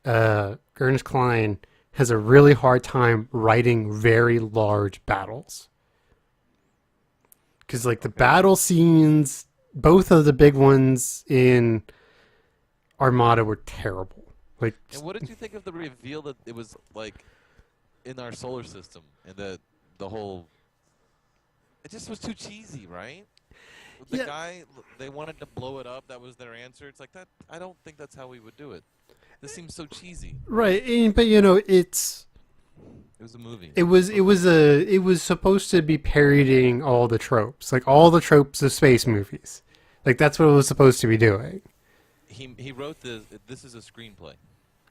Ernest Cline has a really hard time writing very large battles. Because, like, the battle scenes, both of the big ones in Armada were terrible. Like, And what did you think of the reveal that it was like in our solar system and the whole? It just was too cheesy, right? The guy, they wanted to blow it up. That was their answer. It's like that. I don't think that's how we would do it. This seems so cheesy. right, but it's It was a movie. it was supposed to be parodying all the tropes, like all the tropes of space movies. Like that's what it was supposed to be doing. He wrote this. This is a screenplay.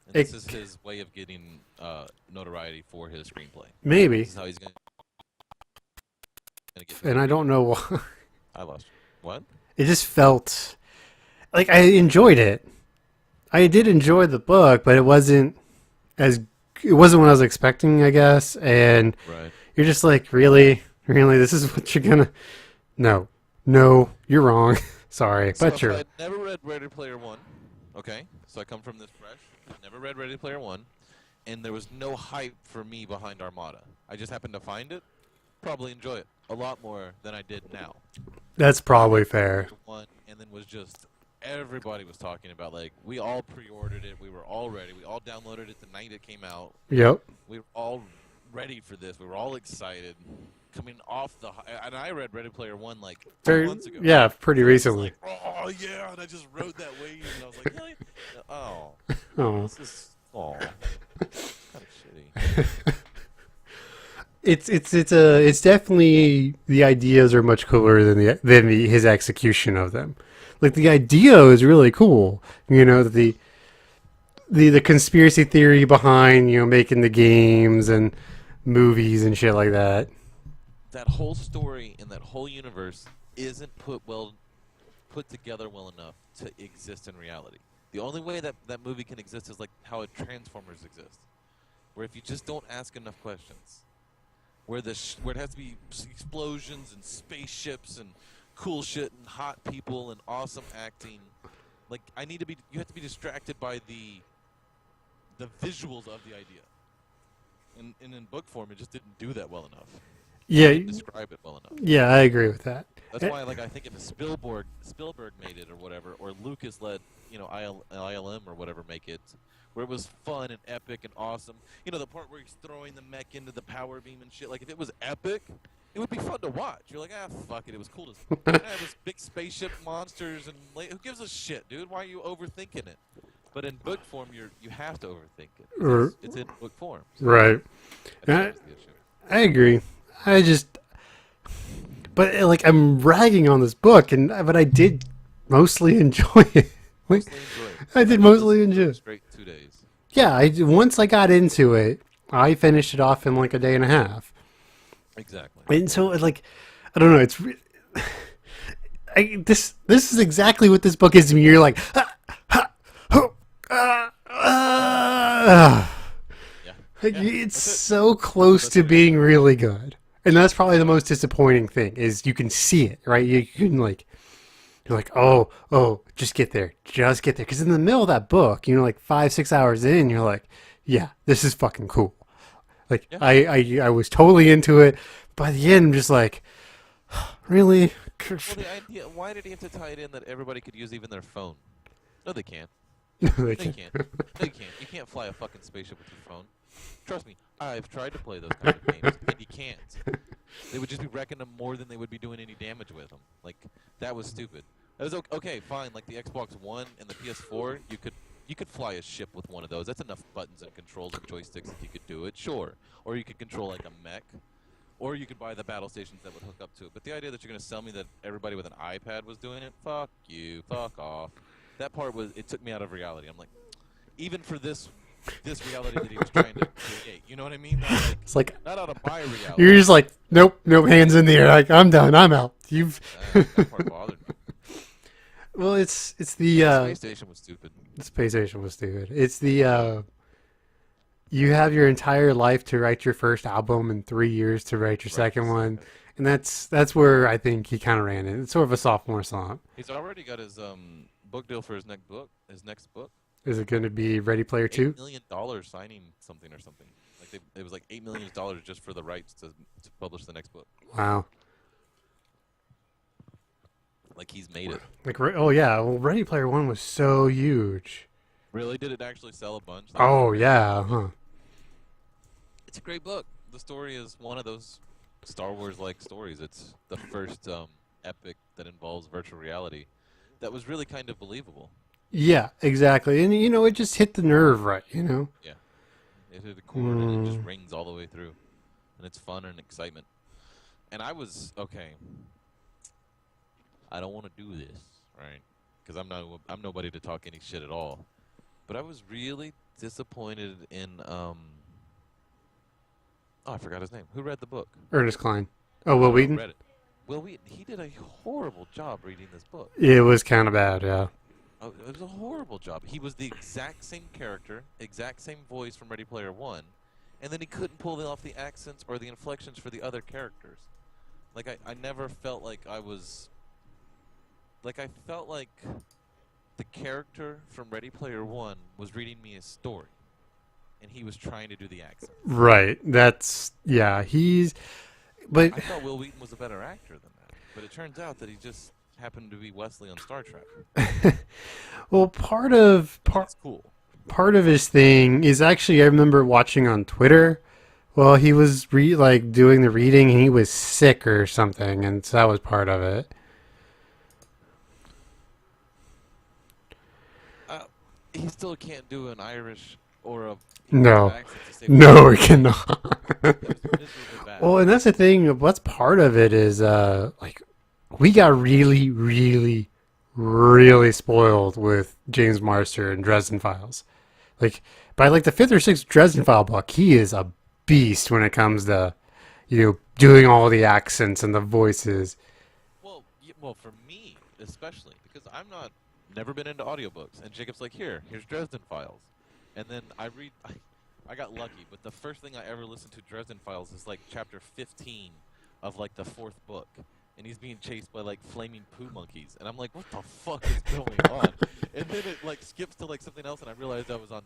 And this is his way of getting notoriety for his screenplay. Maybe. This is how he's going get and I don't know why. I lost you. What? It just felt like I enjoyed it. I did enjoy the book, but it wasn't what I was expecting, I guess. And Right. you're just like, really, this is what you're gonna? No, you're wrong. Sorry, So but if you're. I'd never read Ready Player One, okay, so I come from this fresh, never read Ready Player One, and there was no hype for me behind Armada. I just happened to find it, probably enjoy it a lot more than I did now. That's probably fair. One, and then was just everybody was talking about, like, we all pre-ordered it, we were all ready, we all downloaded it the night it came out. Yep. We were all ready for this. We were all excited. Coming off and I read Ready Player One like 2 months ago. Yeah, pretty recently. Like, oh yeah, and I just rode that wave, and I was like, really? Oh, Oh. this is kind of shitty. It's definitely, the ideas are much cooler than his execution of them. Like, the idea is really cool. You know, the conspiracy theory behind, you know, making the games and movies and shit like that. That whole story and that whole universe isn't put together well enough to exist in reality. The only way that movie can exist is like how Transformers exists, where if you just don't ask enough questions, where it has to be explosions and spaceships and cool shit and hot people and awesome acting. Like, you have to be distracted by the visuals of the idea. And in book form, it just didn't do that well enough. Yeah. It didn't describe it well enough. Yeah, I agree with that. That's why, like, I think if Spielberg made it or whatever, or Lucas let, you know, ILM or whatever make it, where it was fun and epic and awesome. You know, the part where he's throwing the mech into the power beam and shit. Like, if it was epic, it would be fun to watch. You're like, fuck it. It was cool as it was big spaceship monsters and who gives a shit, dude? Why are you overthinking it? But in book form, you have to overthink it. It's in book form. So Right. that's the issue. I agree. But like, I'm ragging on this book, but I did mostly enjoy it. Mostly enjoy it. I did mostly enjoy it. Straight 2 days. Yeah, once I got into it, I finished it off in like a day and a half. Exactly. And so, like, I don't know. This is exactly what this book is to me. You're like, Yeah. Like, Yeah, it's that's it. so close That's to it. being really good. And that's probably the most disappointing thing, is you can see it, right? You can, like, you're like, oh, just get there. Because in the middle of that book, you know, like 5-6 hours in, you're like, yeah, this is fucking cool. Like, Yeah. I was totally into it. By the end, I'm just like, really? Well, the idea, why did he have to tie it in that everybody could use even their phone? No, they can't. They No, you can't. can't. No, you can't. You can't fly a fucking spaceship with your phone. Trust me, I've tried to play those kind of games, and you can't. They would just be wrecking them more than they would be doing any damage with them. Like, that was stupid. That was okay, fine. Like the Xbox One and the PS4, you could fly a ship with one of those. That's enough buttons and controls and joysticks that you could do it, sure. Or you could control like a mech. Or you could buy the battle stations that would hook up to it. But the idea that you're going to sell me that everybody with an iPad was doing it, fuck you, fuck off. That part it took me out of reality. I'm like, even for this reality that he was trying to create, you know what I mean? Like, It's like, not out of my reality. you're just like, nope, hands in the air. Like, I'm done. I'm out. That part bothered me. Well, it's the Space Station was stupid. the space station was stupid. It's the you have your entire life to write your first album and 3 years to write your second one, and that's where I think he kind of ran it. It's sort of a sophomore slump. He's already got his book deal for his next book. Is it going to be Ready Player $8 2? million signing something. Like it was like $8 million just for the rights to publish the next book. Wow. Like, he's made it. Like, oh yeah, well, Ready Player 1 was so huge. Really? Did it actually sell a bunch? Oh yeah, huh? It's a great book. The story is one of those Star Wars-like stories. It's the first epic that involves virtual reality that was really kind of believable. Yeah, exactly. And, you know, it just hit the nerve right, you know? Yeah. It hit a chord and it just rings all the way through. And it's fun and excitement. And I was, okay, I don't want to do this, right? Because I'm nobody to talk any shit at all. But I was really disappointed in, oh, I forgot his name. Who read the book? Ernest Klein. Oh, Will Wheaton? Read it. Will Wheaton, he did a horrible job reading this book. It was kind of bad, yeah. Oh, it was a horrible job. He was the exact same character, exact same voice from Ready Player One, and then he couldn't pull off the accents or the inflections for the other characters. Like, I never felt like I was... Like, I felt like the character from Ready Player One was reading me a story, and he was trying to do the accent. Right. That's... Yeah, he's... But... I thought Will Wheaton was a better actor than that, but it turns out that he just happened to be Wesley on Star Trek. Well, part of his thing is actually, I remember watching on Twitter. Well, he was doing the reading, and he was sick or something, and so that was part of it. He still can't do an Irish or a No. accent to save No, he cannot. That was miserably bad. Well, and that's the thing. What's part of it is, we got really, really, really spoiled with James Marster and Dresden Files. Like, by the fifth or sixth Dresden File book, he is a beast when it comes to, doing all the accents and the voices. Well, for me especially, because I'm never been into audiobooks, and Jacob's like, here's Dresden Files, and then I got lucky, but the first thing I ever listened to Dresden Files is chapter 15 of the fourth book, and he's being chased by flaming poo monkeys, and I'm like, what the fuck is going on? And then it skips to something else, and I realized I was on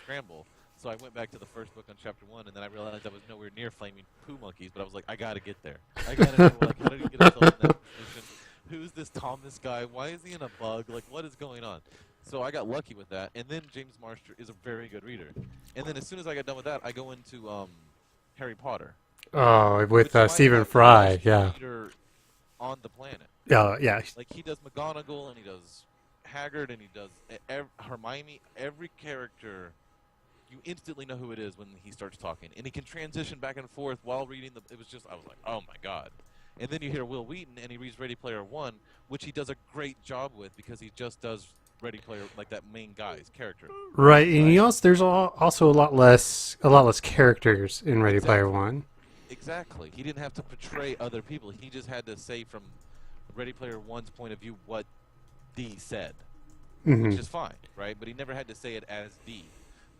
Scramble. So I went back to the first book on chapter 1, and then I realized I was nowhere near flaming poo monkeys, but I was like, I gotta get there. I gotta know, how did he get himself in that position? Who's this Thomas guy? Why is he in a bug? What is going on? So I got lucky with that, and then James Marster is a very good reader. And then as soon as I got done with that, I go into Harry Potter. Oh, with Stephen Fry, yeah. Reader on the planet. Yeah. He does McGonagall, and he does Hagrid, and he does Hermione. Every character... You instantly know who it is when he starts talking. And he can transition back and forth while reading it was just, I was like, oh my God. And then you hear Will Wheaton, and he reads Ready Player One, which he does a great job with because he just does Ready Player, that main guy's character. Right, and there's also a lot less characters in Ready Player One. Exactly. He didn't have to portray other people. He just had to say from Ready Player One's point of view what D said, which is fine, right? But he never had to say it as D.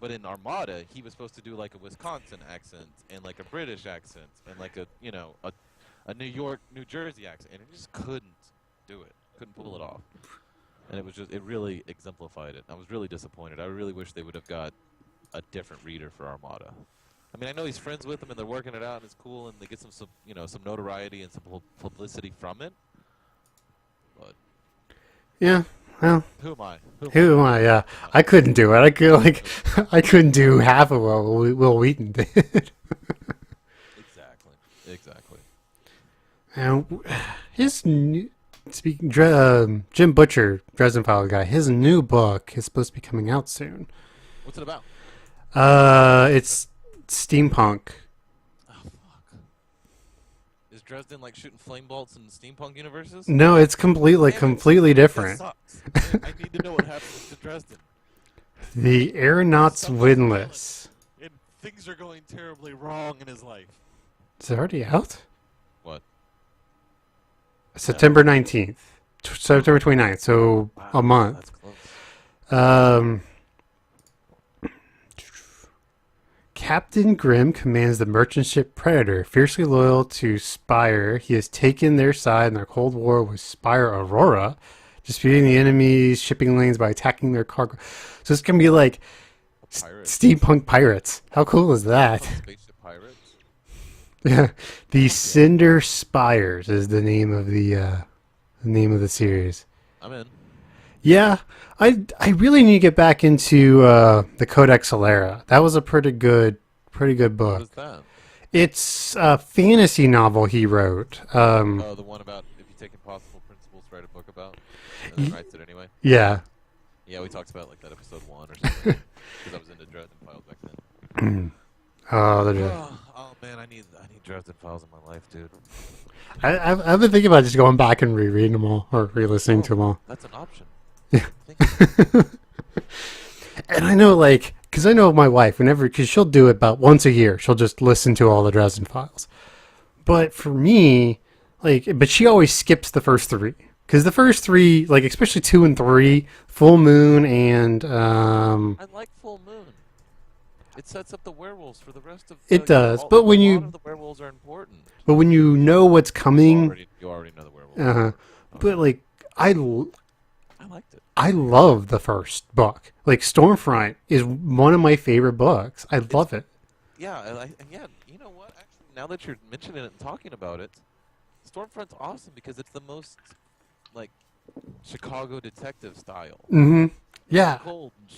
But in Armada, he was supposed to do a Wisconsin accent and a British accent and a New York, New Jersey accent, and he just couldn't do it, couldn't pull it off. And it really exemplified it. I was really disappointed. I really wish they would have got a different reader for Armada. I mean, I know he's friends with them and they're working it out and it's cool and they get some notoriety and some publicity from it. But yeah. Well, who am I? Yeah, I couldn't do it. I couldn't do half of what Will Wheaton did. Exactly. And Jim Butcher, Dresden Files guy, his new book is supposed to be coming out soon. What's it about? It's steampunk. Dresden shooting flame bolts in steampunk universes? No, it's completely different. That sucks. I need to know what happens to Dresden. The aeronaut's windlass. And things are going terribly wrong in his life. Is it already out? What? September 19th. September 29th, so a month. That's close. Captain Grimm commands the merchant ship Predator. Fiercely loyal to Spire, he has taken their side in their Cold War with Spire Aurora, disputing the enemy's shipping lanes by attacking their cargo. So it's going to be steampunk pirates. How cool is that? Spaceship pirates? Yeah. The Cinder Spires is the name of the series. I'm in. Yeah, I really need to get back into the Codex Alera. That was a pretty good book. What is that? It's a fantasy novel he wrote. The one about if you take impossible principles to write a book about, and then writes it anyway. Yeah. Yeah, we talked about that episode 1 or something because I was into Dresden Files back then. Oh man, I need Dresden Files in my life, dude. I've been thinking about just going back and rereading them all or re-listening to them all. That's an option. Yeah. And I know, because I know my wife, because she'll do it about once a year. She'll just listen to all the Dresden Files. But for me, like, but she always skips the first three. Because the first three, like, especially 2 and 3, Full Moon and, I like Full Moon. It sets up the werewolves for the rest of. It does, but when a you- lot of the werewolves are important. but when you know what's coming, You already know the werewolves. but, like, I liked it. I love the first book. Like, Stormfront is one of my favorite books. I love it. Yeah, yeah. You know what? Actually, now that you're mentioning it and talking about it, Stormfront's awesome because it's the most like Chicago detective style. Mm-hmm. Yeah. Cold, and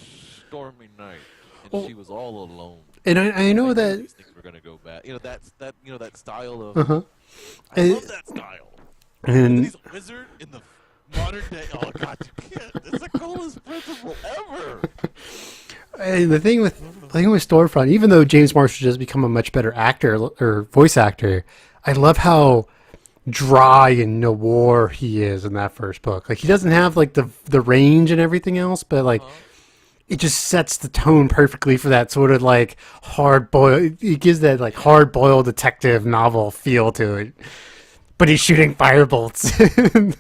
stormy night, and Well- she was all alone. And I know knew that... these things were gonna go bad. You know that style of. Uh-huh. I And- love that style. And And he's a wizard in the modern day. Oh God, you can't. It's the coolest principle ever. And the thing with Stormfront, even though James Marshall has become a much better actor or voice actor, I love how dry and noir he is in that first book. Like, he doesn't have like the range and everything else, but like it just sets the tone perfectly for that sort of like hard boiled. It gives that like hard boiled detective novel feel to it. But he's shooting firebolts. And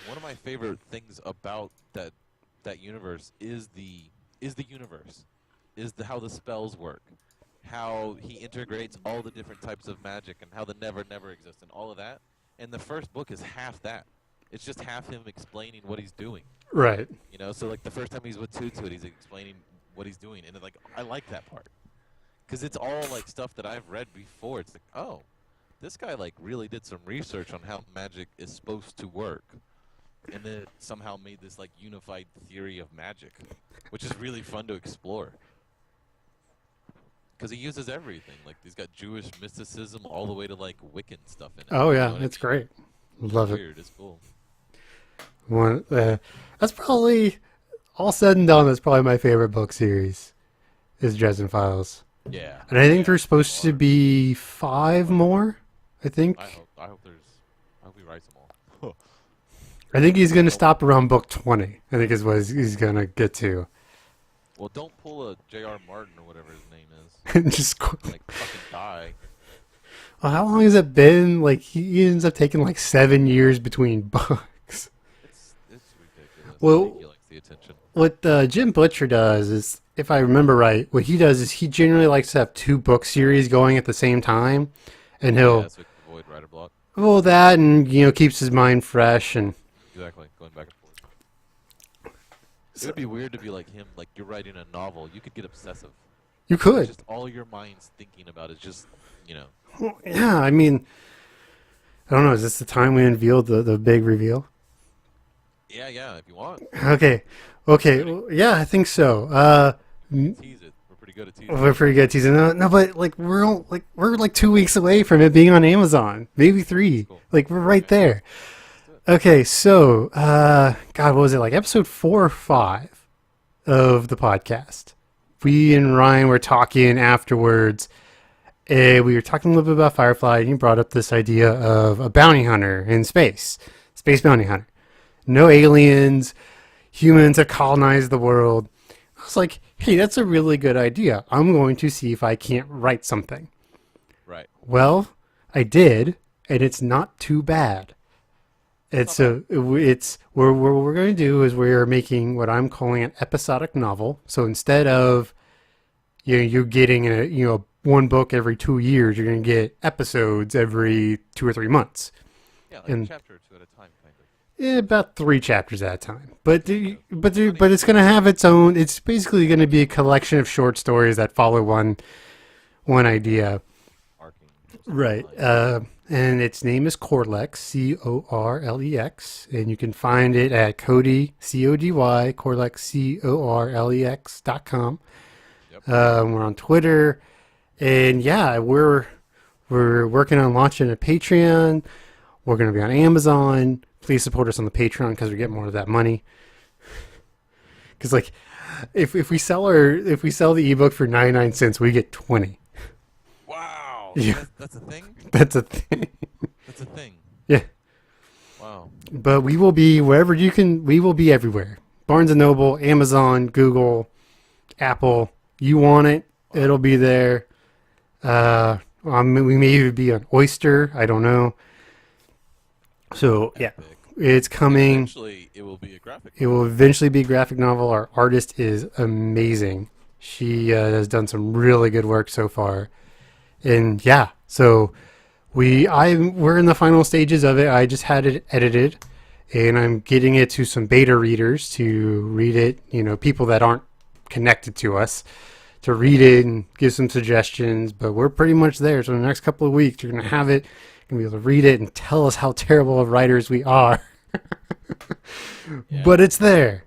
one of my favorite things about that universe is the universe, how the spells work, how he integrates all the different types of magic, and how the never exists, and all of that. And the first book is half that. It's just half him explaining what he's doing. Right. You know, so like the first time he's with Toot, he's explaining what he's doing, and like I like that part because it's all like stuff that I've read before. It's like, oh, this guy like really did some research on how magic is supposed to work, and then it somehow made this like unified theory of magic, which is really fun to explore. Because he uses everything. Like he's got Jewish mysticism all the way to like Wiccan stuff in it. Oh You yeah, know what I it's mean? great. Love it. Weird. It's cool. One, that's probably all said and done. That's probably my favorite book series, is Dresden Files, Yeah. and I think Yeah, there's supposed to be 5 more. I think. I hope he writes them all. I think he's gonna stop around book 20. I think is what he's gonna get to. Well, don't pull a J.R. Martin or whatever his name is. Just Like fucking die. well, how long has it been? Like he ends up taking like 7 years between books. It's ridiculous. Well- I think he likes the attention. What Jim Butcher does is, if I remember right, what he does is he generally likes to have 2 book series going at the same time, and he'll Yeah, so he can avoid writer block. well that and keeps his mind fresh and. Exactly. Going back and forth. It would be weird to be like him. Like you're writing a novel, you could get obsessive. You It's could. just all your mind's thinking about is just, you know. Well, yeah, I mean, I don't know. Is this the time we unveiled the big reveal? Yeah, if you want. Okay. Well, yeah, I think so. Tease it. We're pretty good at teasing. We're pretty good at teasing. No, but like we're like 2 weeks away from it being on Amazon, maybe 3. Cool. Like we're right there. Okay, so God, what was it, like episode 4 or 5 of the podcast? We and Ryan were talking afterwards. We were talking a little bit about Firefly, and you brought up this idea of a bounty hunter in space bounty hunter. No aliens, humans have colonized the world. I was like, hey, that's a really good idea. I'm going to see if I can't write something. Right. Well, I did, and it's not too bad. It's what we're going to do is we're making what I'm calling an episodic novel. So instead of you're getting a one book every 2 years, you're going to get episodes every 2 or 3 months. Yeah, like And- a chapter or two at a time, kind of. About 3 chapters at a time. But it's going to have its own. It's basically going to be a collection of short stories that follow one idea. Arcing. Right. And its name is Corlex, Corlex, and you can find it at Cody, Cody, Corlex, Corlex.com. Yep. We're on Twitter, and yeah, we're working on launching a Patreon. We're going to be on Amazon. Please support us on the Patreon because we get more of that money. Because like, if we sell the ebook for 99 cents, we get 20. Wow. Yeah. That's a thing? That's a thing. That's a thing. Yeah. Wow. But we will be wherever you can. We will be everywhere. Barnes & Noble, Amazon, Google, Apple. You want it, it'll be there. On We may even be on Oyster. I don't know. So yeah, Epic. it's coming. Eventually, it will be a graphic. It will eventually be a graphic novel. Our artist is amazing. She has done some really good work so far, and yeah, so we're in the final stages of it. I just had it edited, and I'm getting it to some beta readers to read it. You know, people that aren't connected to us to read it and give some suggestions. But we're pretty much there. So in the next couple of weeks, you're gonna have it. You're gonna be able to read it and tell us how terrible of writers we are. Yeah. But it's there.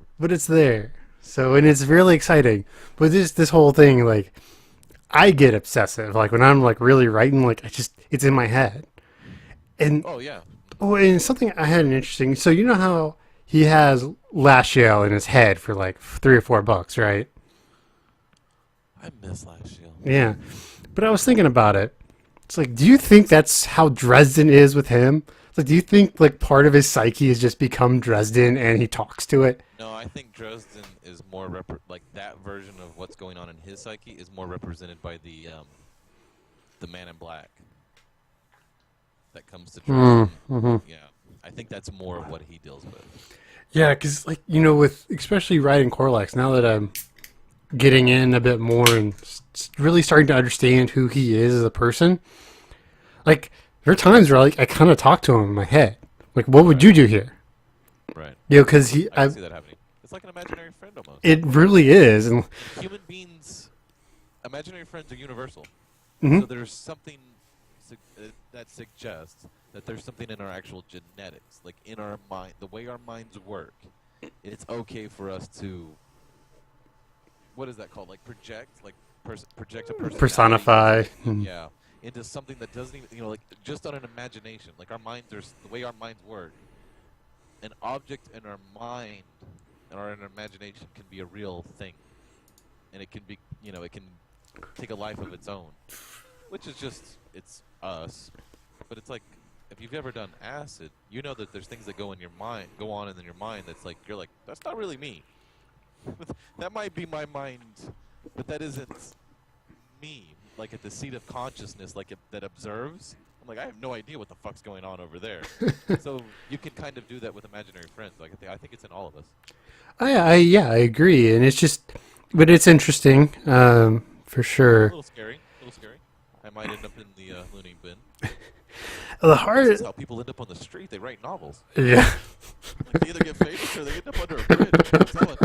So, and it's really exciting. But this whole thing, like, I get obsessive. Like when I'm like really writing, like it's in my head. And Oh yeah. and something I had an interesting. So you know how he has Lashiel in his head for like $3 or $4, right? I miss Last Shield. Yeah. But I was thinking about it. It's like, do you think that's how Dresden is with him? Like, do you think like part of his psyche has just become Dresden and he talks to it? No, I think Dresden is more like that version of what's going on in his psyche is more represented by the Man in Black that comes to Dresden. Yeah, I think that's more of what he deals with. Yeah, because like, you know, with especially writing Corlax, now that I'm getting in a bit more and really starting to understand who he is as a person, like there are times where like I kind of talk to him in my head, like, what would you do here? Right. You know, because I can see that happening. It's like an imaginary friend almost. it really is, and Human beings, imaginary friends are universal. Mhm. So there's something that suggests that there's something in our actual genetics, like in our mind, the way our minds work. It's okay for us to, what is that called? Like project, like project a personality. personify. Yeah, into something that doesn't even, you know, like just on an imagination. Like our minds are the way our minds work. An object in our mind or in our imagination can be a real thing, and it can be, you know, it can take a life of its own, which is just, it's us. But it's like, if you've ever done acid, you know that there's things that go on in your mind that's like, you're like, that's not really me. That might be my mind, but that isn't me. Like at the seat of consciousness, like that observes. I'm like, I have no idea what the fuck's going on over there. So you can kind of do that with imaginary friends. Like I think it's in all of us. I agree, and it's just, but it's interesting, for A sure. little scary. I might end up in the loony bin. The This hard, is how people end up on the street. They write novels. yeah, Like, they either get famous or they end up under a bridge. I'm telling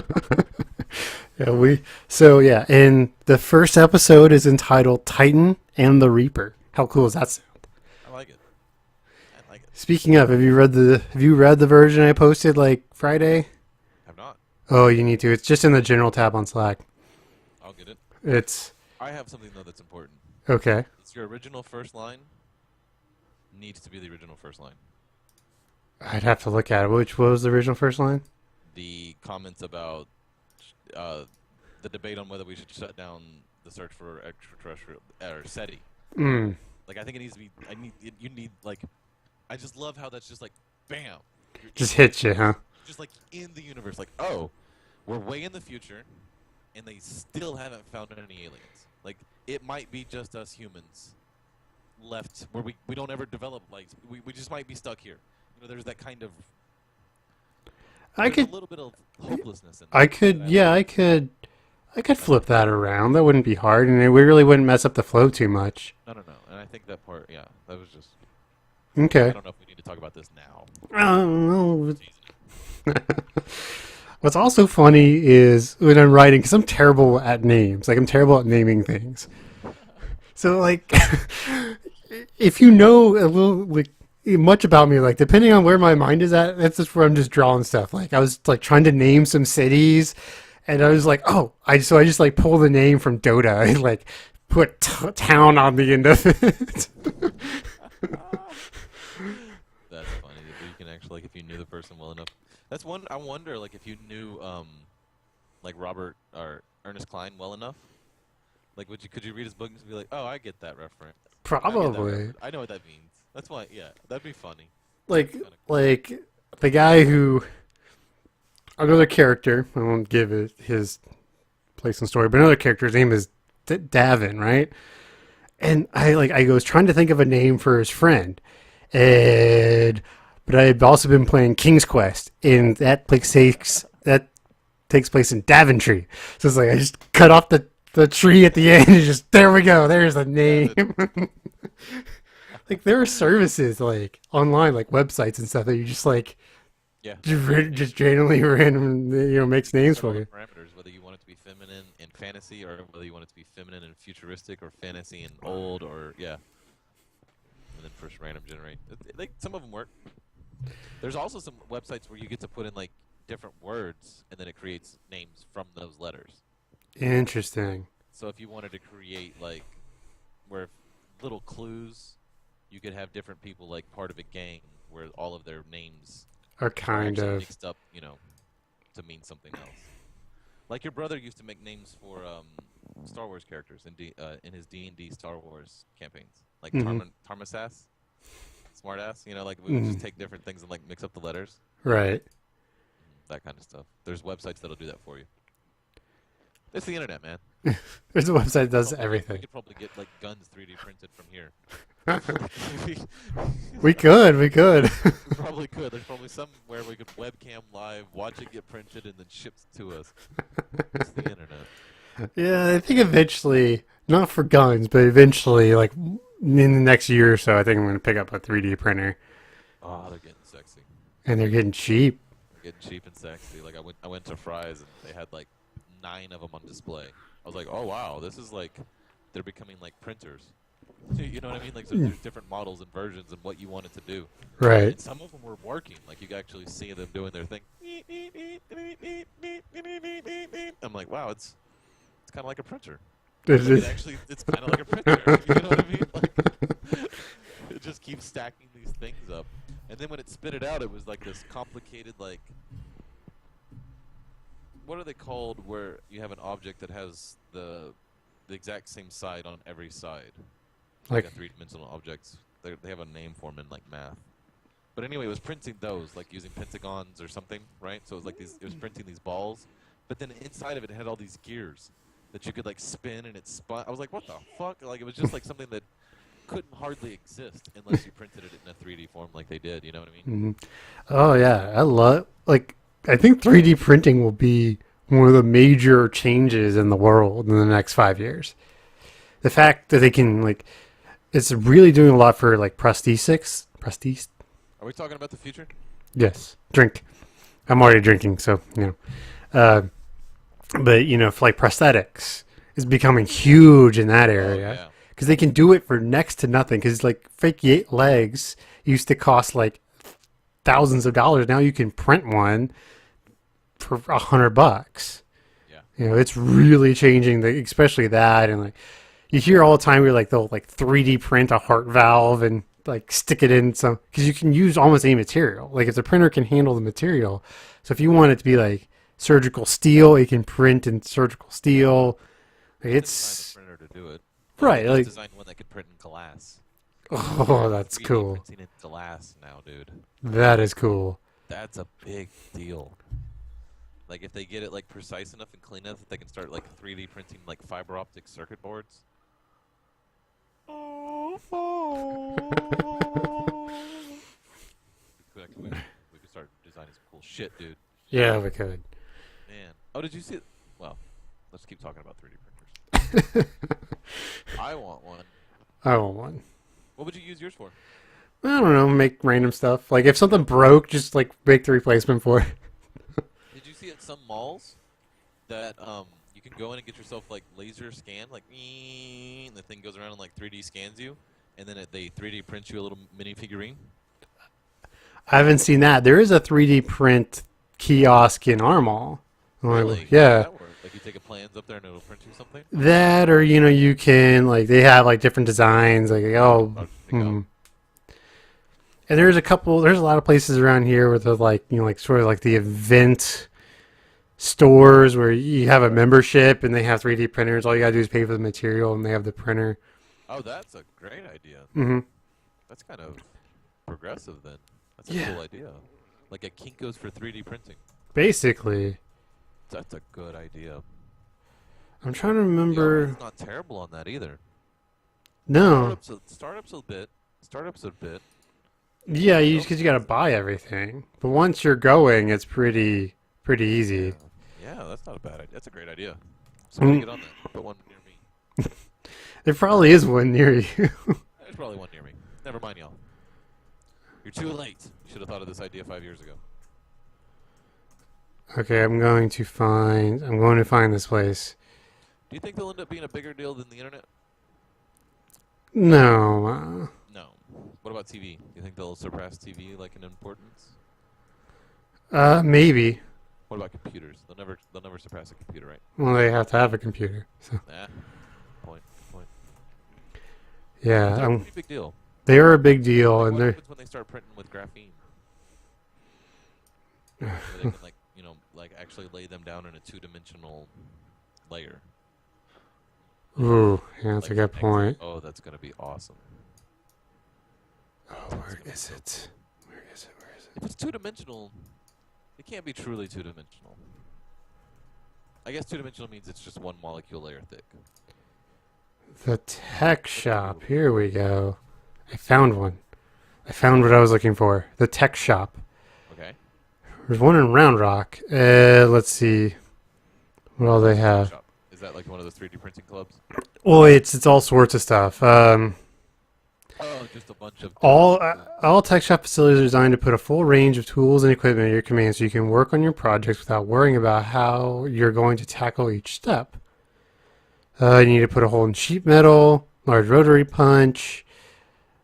you. yeah, and the first episode is entitled Titan and the Reaper. How cool does that sound? I like it. Speaking of, have you read the version I posted like Friday? Have not. Oh, you need to. It's just in the general tab on Slack. I'll get it. It's I have something though that's important. okay. It's your original first line needs to be the original first line. I'd have to look at it. Which was the original first line? The comments about the debate on whether we should shut down the search for extraterrestrial or SETI. Mm. Like I think it needs to be. You need like. I just love how that's just like, bam. You're Just in- hits you, huh? Just like in the universe, like, oh, we're way in the future, and they still haven't found any aliens. Like it might be just us humans left where we don't ever develop. Like we just might be stuck here. You know, there's that kind of. I There's could, a little bit of hopelessness in. I that could, that yeah, I could flip that around. That wouldn't be hard, and it really wouldn't mess up the flow too much. No, and I think that part, yeah, that was just. Okay. I don't know if we need to talk about this now. Well, what's also funny is when I'm writing, because I'm terrible at names. Like, I'm terrible at naming things. So, like, if you know a little, like, much about me, like, depending on where my mind is at, that's just where I'm just drawing stuff. Like, I was, like, trying to name some cities, and I was like, oh, I just, like, pull the name from Dota and, like, put town on the end of it. That's funny that you can actually, like, if you knew the person well enough. That's one. I wonder, like, if you knew, like Robert or Ernest Klein well enough. Like, could you read his book and be like, oh, I get that reference. I get that Probably. reference. I know what that means. That's why. Yeah, that'd be funny. Like Kinda cool. like the guy who, another character, I won't give it his place in the story, but another character's name is Davin, right? And I was trying to think of a name for his friend, and but I've also been playing King's Quest, and that takes place in Daventry. So it's like I just cut off the tree at the end and just there we go. There's the name. Like there are services like online, like websites and stuff that you just like Yeah. just randomly random makes names Set all for the you. parameters, whether you want it to be feminine and fantasy, or whether you want it to be feminine and futuristic, or fantasy and old, or yeah. And then first random generate. Like some of them work. There's also some websites where you get to put in like different words, and then it creates names from those letters. Interesting. So if you wanted to create like where little clues, you could have different people like part of a gang where all of their names Or are kind actually of. mixed up, to mean something else. Like your brother used to make names for Star Wars characters in his D&D Star Wars campaigns, like Tarmasas, Smartass. Like we would just take different things and like mix up the letters, Right. that kind of stuff. There's websites that'll do that for you. It's the internet, man. There's a website that does We everything. could probably get like guns 3D printed from here. We could. We probably could. There's probably somewhere we could webcam live, watch it get printed, and then shipped to us. It's the internet. Yeah, I think eventually, not for guns, but eventually, like in the next year or so, I think I'm going to pick up a 3D printer, Oh, they're getting sexy. and they're getting cheap. They're getting cheap and sexy. Like I went to Fry's and they had like 9 of them on display. I was like, oh wow, this is like they're becoming like printers. You know what I mean? Like so there's different models and versions and what you want it to do. Right. And some of them were working. Like you could actually see them doing their thing. I'm like, wow, it's kind of like a printer. It's kind of like a printer. You know what I mean? Like, it just keeps stacking these things up. And then when it spit it out, it was like this complicated, like, what are they called where you have an object that has the exact same side on every side? Like a three-dimensional objects. They have a name for them in like math. But anyway, it was printing those, like using pentagons or something, right? So it was like it was printing these balls. But then inside of it, it had all these gears that you could like spin, and it spun. I was like, what the fuck? Like it was just like something that couldn't hardly exist unless you printed it in a 3D form like they did. You know what I mean? Oh yeah, I think 3D printing will be one of the major changes in the world in the next 5 years. The fact that they can it's really doing a lot for like prosthetics. Are we talking about the future? Yes, drink. I'm already drinking, so but for like prosthetics is becoming huge in that area. Oh, yeah. Because they can do it for next to nothing. Because like fake legs used to cost like thousands of dollars. Now you can print one for $100. Yeah. It's really changing. Especially that, and like you hear all the time where like they'll like 3D print a heart valve and like stick it in some, because you can use almost any material. Like if the printer can handle the material, so if you want it to be like surgical steel, it can print in surgical steel. Like it's design a printer to do it. right. Like Design one that could print in glass. oh, that's 3D cool. Printing in glass now, dude. That is cool. That's a big deal. Like if they get it like precise enough and clean enough that they can start like 3D printing like fiber optic circuit boards. We could start designing some cool shit, dude. Yeah, we could. Man. Oh, did you see it? Well, let's keep talking about 3D printers. I want one. I want one. What would you use yours for? I don't know. Make random stuff. Like if something broke, just like make the replacement for it. Did you see at some malls that you can go in and get yourself like laser scan, like and the thing goes around and like 3D scans you, and then they 3D print you a little mini figurine? I haven't seen that. There is a 3D print kiosk in our mall. Really? How does Yeah. that work? Like you take a plans up there and it'll print you something? That, or you can like they have like different designs. Like and there's a lot of places around here where they're like like sort of like the event stores where you have a membership and they have 3D printers. All you gotta do is pay for the material and they have the printer. Oh, that's a great idea. Mm-hmm. That's kind of progressive then. That's a Yeah. cool idea. Like a Kinko's for 3D printing. Basically, That's a good idea. I'm trying to The remember. ROI's not terrible on that either. No. Startups a bit. Startups a bit. Yeah, because you got to buy everything. But once you're going, it's pretty easy. Yeah, that's not a bad idea. That's a great idea. Somebody get on that. Put one near me. There probably is one near you. There's probably one near me. Never mind, y'all. You're too late. You should have thought of this idea 5 years ago. Okay, I'm going to find this place. Do you think they'll end up being a bigger deal than the internet? No. No. What about TV? Do you think they'll surpass TV like in importance? Maybe. What about computers? They'll never surpass a computer, right? Well, they have to have a computer. So Nah. Point. yeah, They're a pretty big deal. they are a big deal, Like, and what they're happens when they start printing with graphene? Where they can actually lay them down in a two-dimensional layer. ooh, yeah, that's a Like good next- point. Oh, that's gonna be awesome. Oh, where is it? Where is it? If it's two-dimensional, it can't be truly two-dimensional. I guess two-dimensional means it's just one molecule layer thick. The tech shop. Here we go. I found one. I found what I was looking for. The tech shop. Okay. There's one in Round Rock. Let's see. What all they have. Shop. Is that like one of those 3D printing clubs? Well, it's all sorts of stuff. Oh, just a bunch of All tech shop facilities are designed to put a full range of tools and equipment at your command, so you can work on your projects without worrying about how you're going to tackle each step. You need to put a hole in sheet metal, large rotary punch,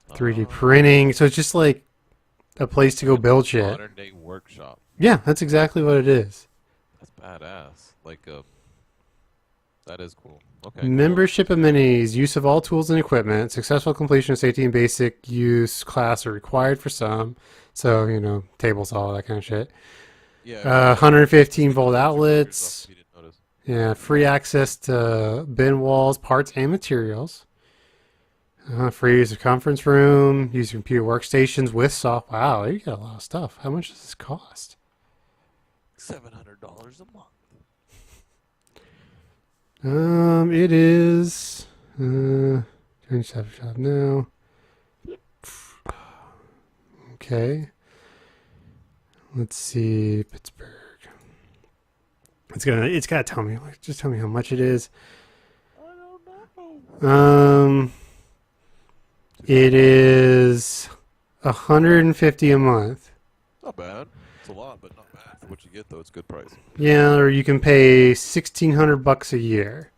3D printing. So it's just like a place to go build shit. modern day workshop. Yeah, that's exactly what it is. That's badass. That is cool. Okay. cool. Membership amenities, use of all tools and equipment, successful completion of safety and basic use class are required for some. So, table saw, that kind of shit. Yeah. 115 volt If outlets. you didn't notice. Yeah, free access to bin walls, parts, and materials. Free use of conference room, use of computer workstations with soft. Wow, you got a lot of stuff. How much does this cost? $700 a month. It is. Change shop now. Okay. Let's see, Pittsburgh. It's gotta tell me. Just tell me how much it is. It is $150 a month. Not bad. It's a lot, but not bad for what you get. Though it's a good price. Yeah, or you can pay $1,600 a year.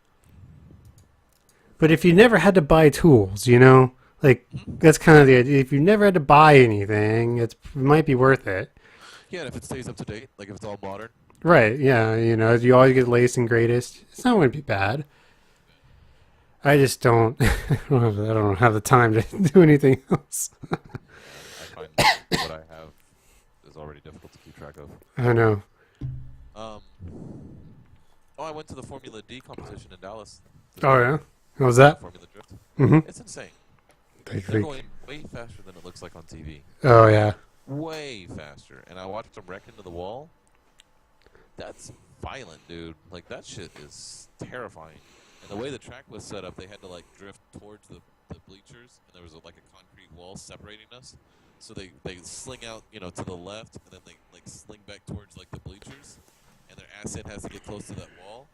But if you never had to buy tools, that's kind of the idea. If you never had to buy anything, it might be worth it. Yeah, and if it stays up to date, like if it's all modern. Right, yeah, you always get the latest and greatest. It's not going to be bad. I just don't, I don't have the time to do anything else. I find what I have is already difficult to keep track of. I know. I went to the Formula D competition in Dallas. Oh, yeah? How was that? Formula Drift. Mm-hmm. It's insane. They're going way faster than it looks like on TV. Oh, yeah. Way faster. And I watched them wreck into the wall. That's violent, dude. Like, that shit is terrifying. And the way the track was set up, they had to, drift towards the bleachers, and there was, a concrete wall separating us. So they sling out, to the left, and then they, sling back towards, the bleachers. And their asset has to get close to that wall.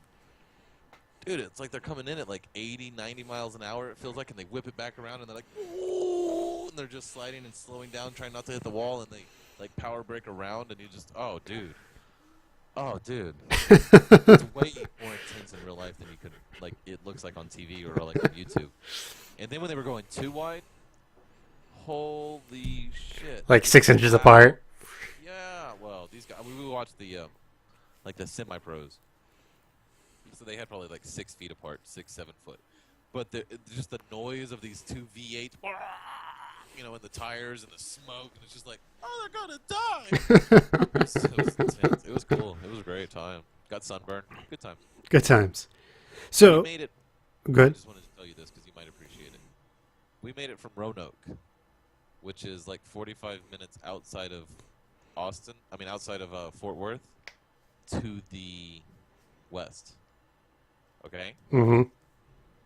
Dude, it's like they're coming in at, 80, 90 miles an hour, it feels like, and they whip it back around, and they're like, ooh, and they're just sliding and slowing down, trying not to hit the wall, and they, power brake around, and you just, oh, dude. Oh, dude. It's way more intense in real life than you could, it looks like on TV or, on YouTube. And then when they were going too wide, holy shit. 6 inches apart. Yeah, well, these guys, we watched the semi-pros. So they had probably 6 feet apart, 6, 7 foot. But just the noise of these two V8s, and the tires and the smoke, and it's just oh, they're gonna die. It was intense. It was cool. It was a great time. Got sunburned. Good times. Good times. So, We made it. I good. just wanted to tell you this because you might appreciate it. We made it from Roanoke, which is 45 minutes outside of Austin. Outside of Fort Worth, to the west. Okay? Mm-hmm.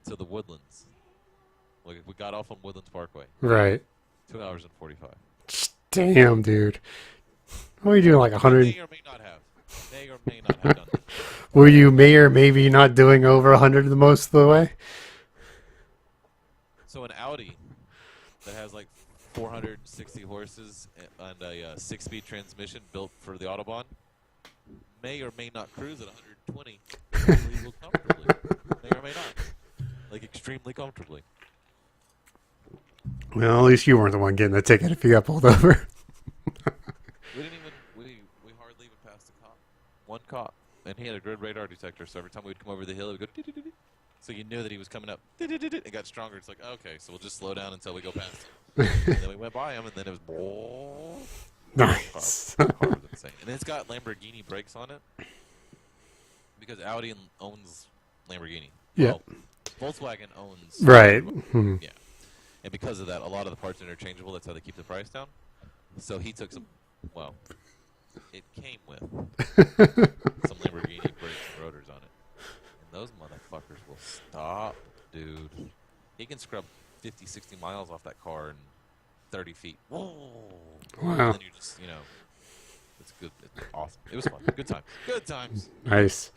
To the Woodlands. Like we got off on Woodlands Parkway, Right. 2 hours and 45. Damn, dude. What were you doing, like 100? May or may not have. May or may not have done this. Were you may or maybe not doing over 100 the most of the way? So an Audi that has like 460 horses and a 6-speed transmission built for the Autobahn may or may not cruise at 120 real comfortably. May or may not. Like extremely comfortably. Well, at least you weren't the one getting the ticket if you got pulled over. We didn't even we hardly even passed a cop. One cop, and he had a good radar detector. So every time we'd come over the hill, it would go. "Dee-dee-dee-dee." So you knew that he was coming up. "Dee-dee-dee-dee." It got stronger. It's like okay, so we'll just slow down until we go past him. And then we went by him, and then it was. Nice. Car was insane. And it's got Lamborghini brakes on it because Audi owns Lamborghini. Yeah. Well, Volkswagen owns. Right. Yeah. And because of that, a lot of the parts are interchangeable. That's how they keep the price down. So he took some. Well, it came with some Lamborghini brakes and rotors on it. And those motherfuckers will stop, dude. He can scrub 50, 60 miles off that car in 30 feet. Whoa. Wow. And then you just, it's good. It's awesome. It was fun. Good times. Good times. Nice.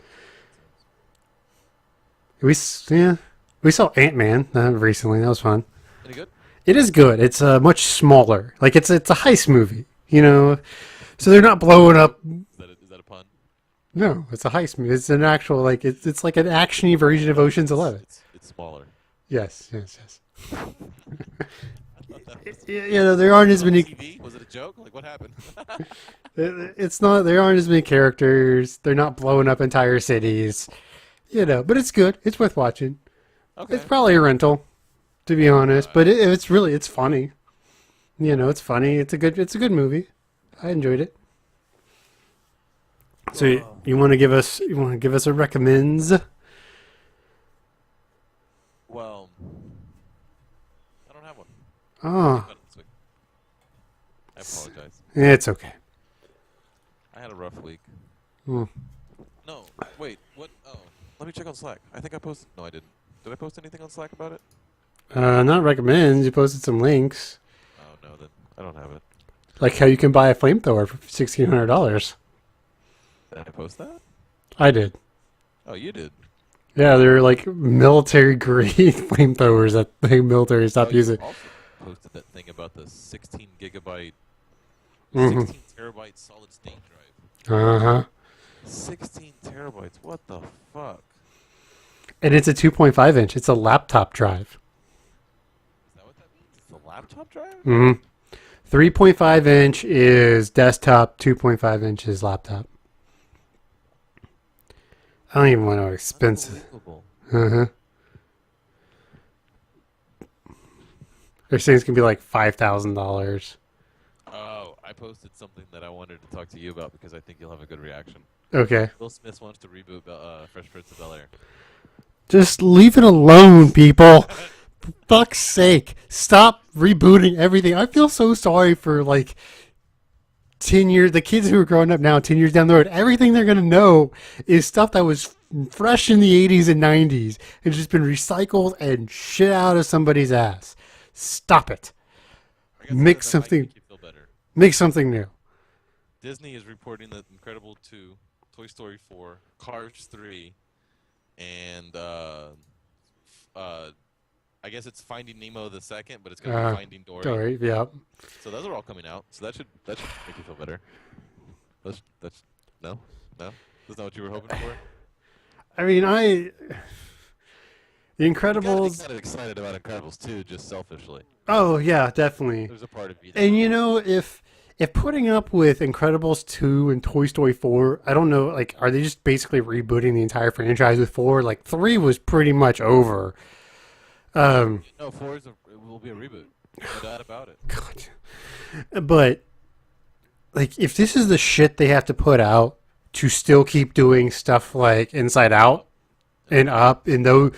We saw Ant-Man recently. That was fun. Any good? It is good. It's much smaller. Like it's a heist movie, So they're not blowing up. Is that a pun? No, it's a heist movie. It's an actual like it's like an actiony version of Ocean's 11. It's smaller. Yes. I thought that was There aren't as many. TV? Was it a joke? Like what happened? It's not. There aren't as many characters. They're not blowing up entire cities. But it's good. It's worth watching. Okay. It's probably a rental, to be honest. But it's funny. It's funny. It's a good movie. I enjoyed it. So you want to give us a recommends? Well, I don't have one. Oh, I apologize. it's okay. I had a rough week. Hmm. No, wait. What? Oh, let me check on Slack. I think I posted. No, I didn't. Did I post anything on Slack about it? Not recommends. You posted some links, Oh no, then I don't have it. like how you can buy a flamethrower for $1,600. Did I post that? I did. Oh, you did. Yeah, they're like military grade flamethrowers that the military stopped You using. also posted that thing about the 16 gigabyte, Mhm. 16 terabyte solid state drive. Uh huh. 16 terabytes. What the fuck? And it's a 2.5 inch. It's a laptop drive. Is that what that means? It's a laptop drive? Mm-hmm. 3.5 inch is desktop. 2.5 inch is laptop. I don't even want to expensive. Unbelievable. Uh huh. They're saying it's gonna be like $5,000. Oh, I posted something that I wanted to talk to you about because I think you'll have a good reaction. Okay. Will Smith wants to reboot Fresh Prince of Bel-Air. Just leave it alone, people. For fuck's sake. Stop rebooting everything. I feel so sorry for like 10 years, the kids who are growing up now, 10 years down the road. Everything they're going to know is stuff that was fresh in the 80s and 90s. It's just been recycled and shit out of somebody's ass. Stop it. I guess Make that might something- make you feel better. Make something new. Disney is reporting that Incredible 2, Toy Story 4, Cars 3, and I guess it's Finding Nemo the second, but it's going to be Finding Dory. Sorry, yeah. So those are all coming out. So that should make you feel better. That's no. That's not what you were hoping for. I mean, The You gotta be Incredibles. kind of excited about Incredibles 2, just selfishly. Oh, yeah, definitely. There's a part of you. And if putting up with Incredibles 2 and Toy Story 4, I don't know, like, are they just basically rebooting the entire franchise with 4? Like, 3 was pretty much over. No, 4 will be a reboot. No doubt about it. God. But, like, if this is the shit they have to put out to still keep doing stuff like Inside Out and Up, and though,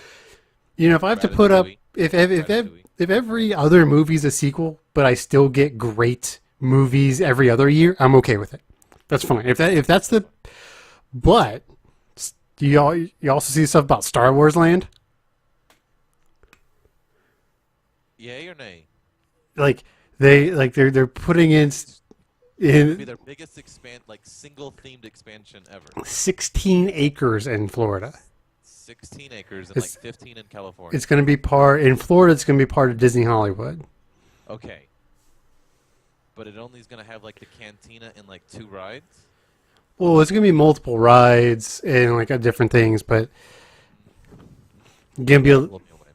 if I have to put up, if every other movie's a sequel, but I still get great movies every other year, I'm okay with it. That's fine. If that's the, but you also see stuff about Star Wars Land. Yay or nay? Like they're putting It'll be in their biggest single themed expansion ever. 16 acres in Florida. 16 acres and It's- 15 in California. It's going to be part in Florida. It's going to be part of Disney Hollywood. Okay. But it only is going to have like the cantina and like 2 rides. Well, it's going to be multiple rides and like different things, but going to be Blow me away.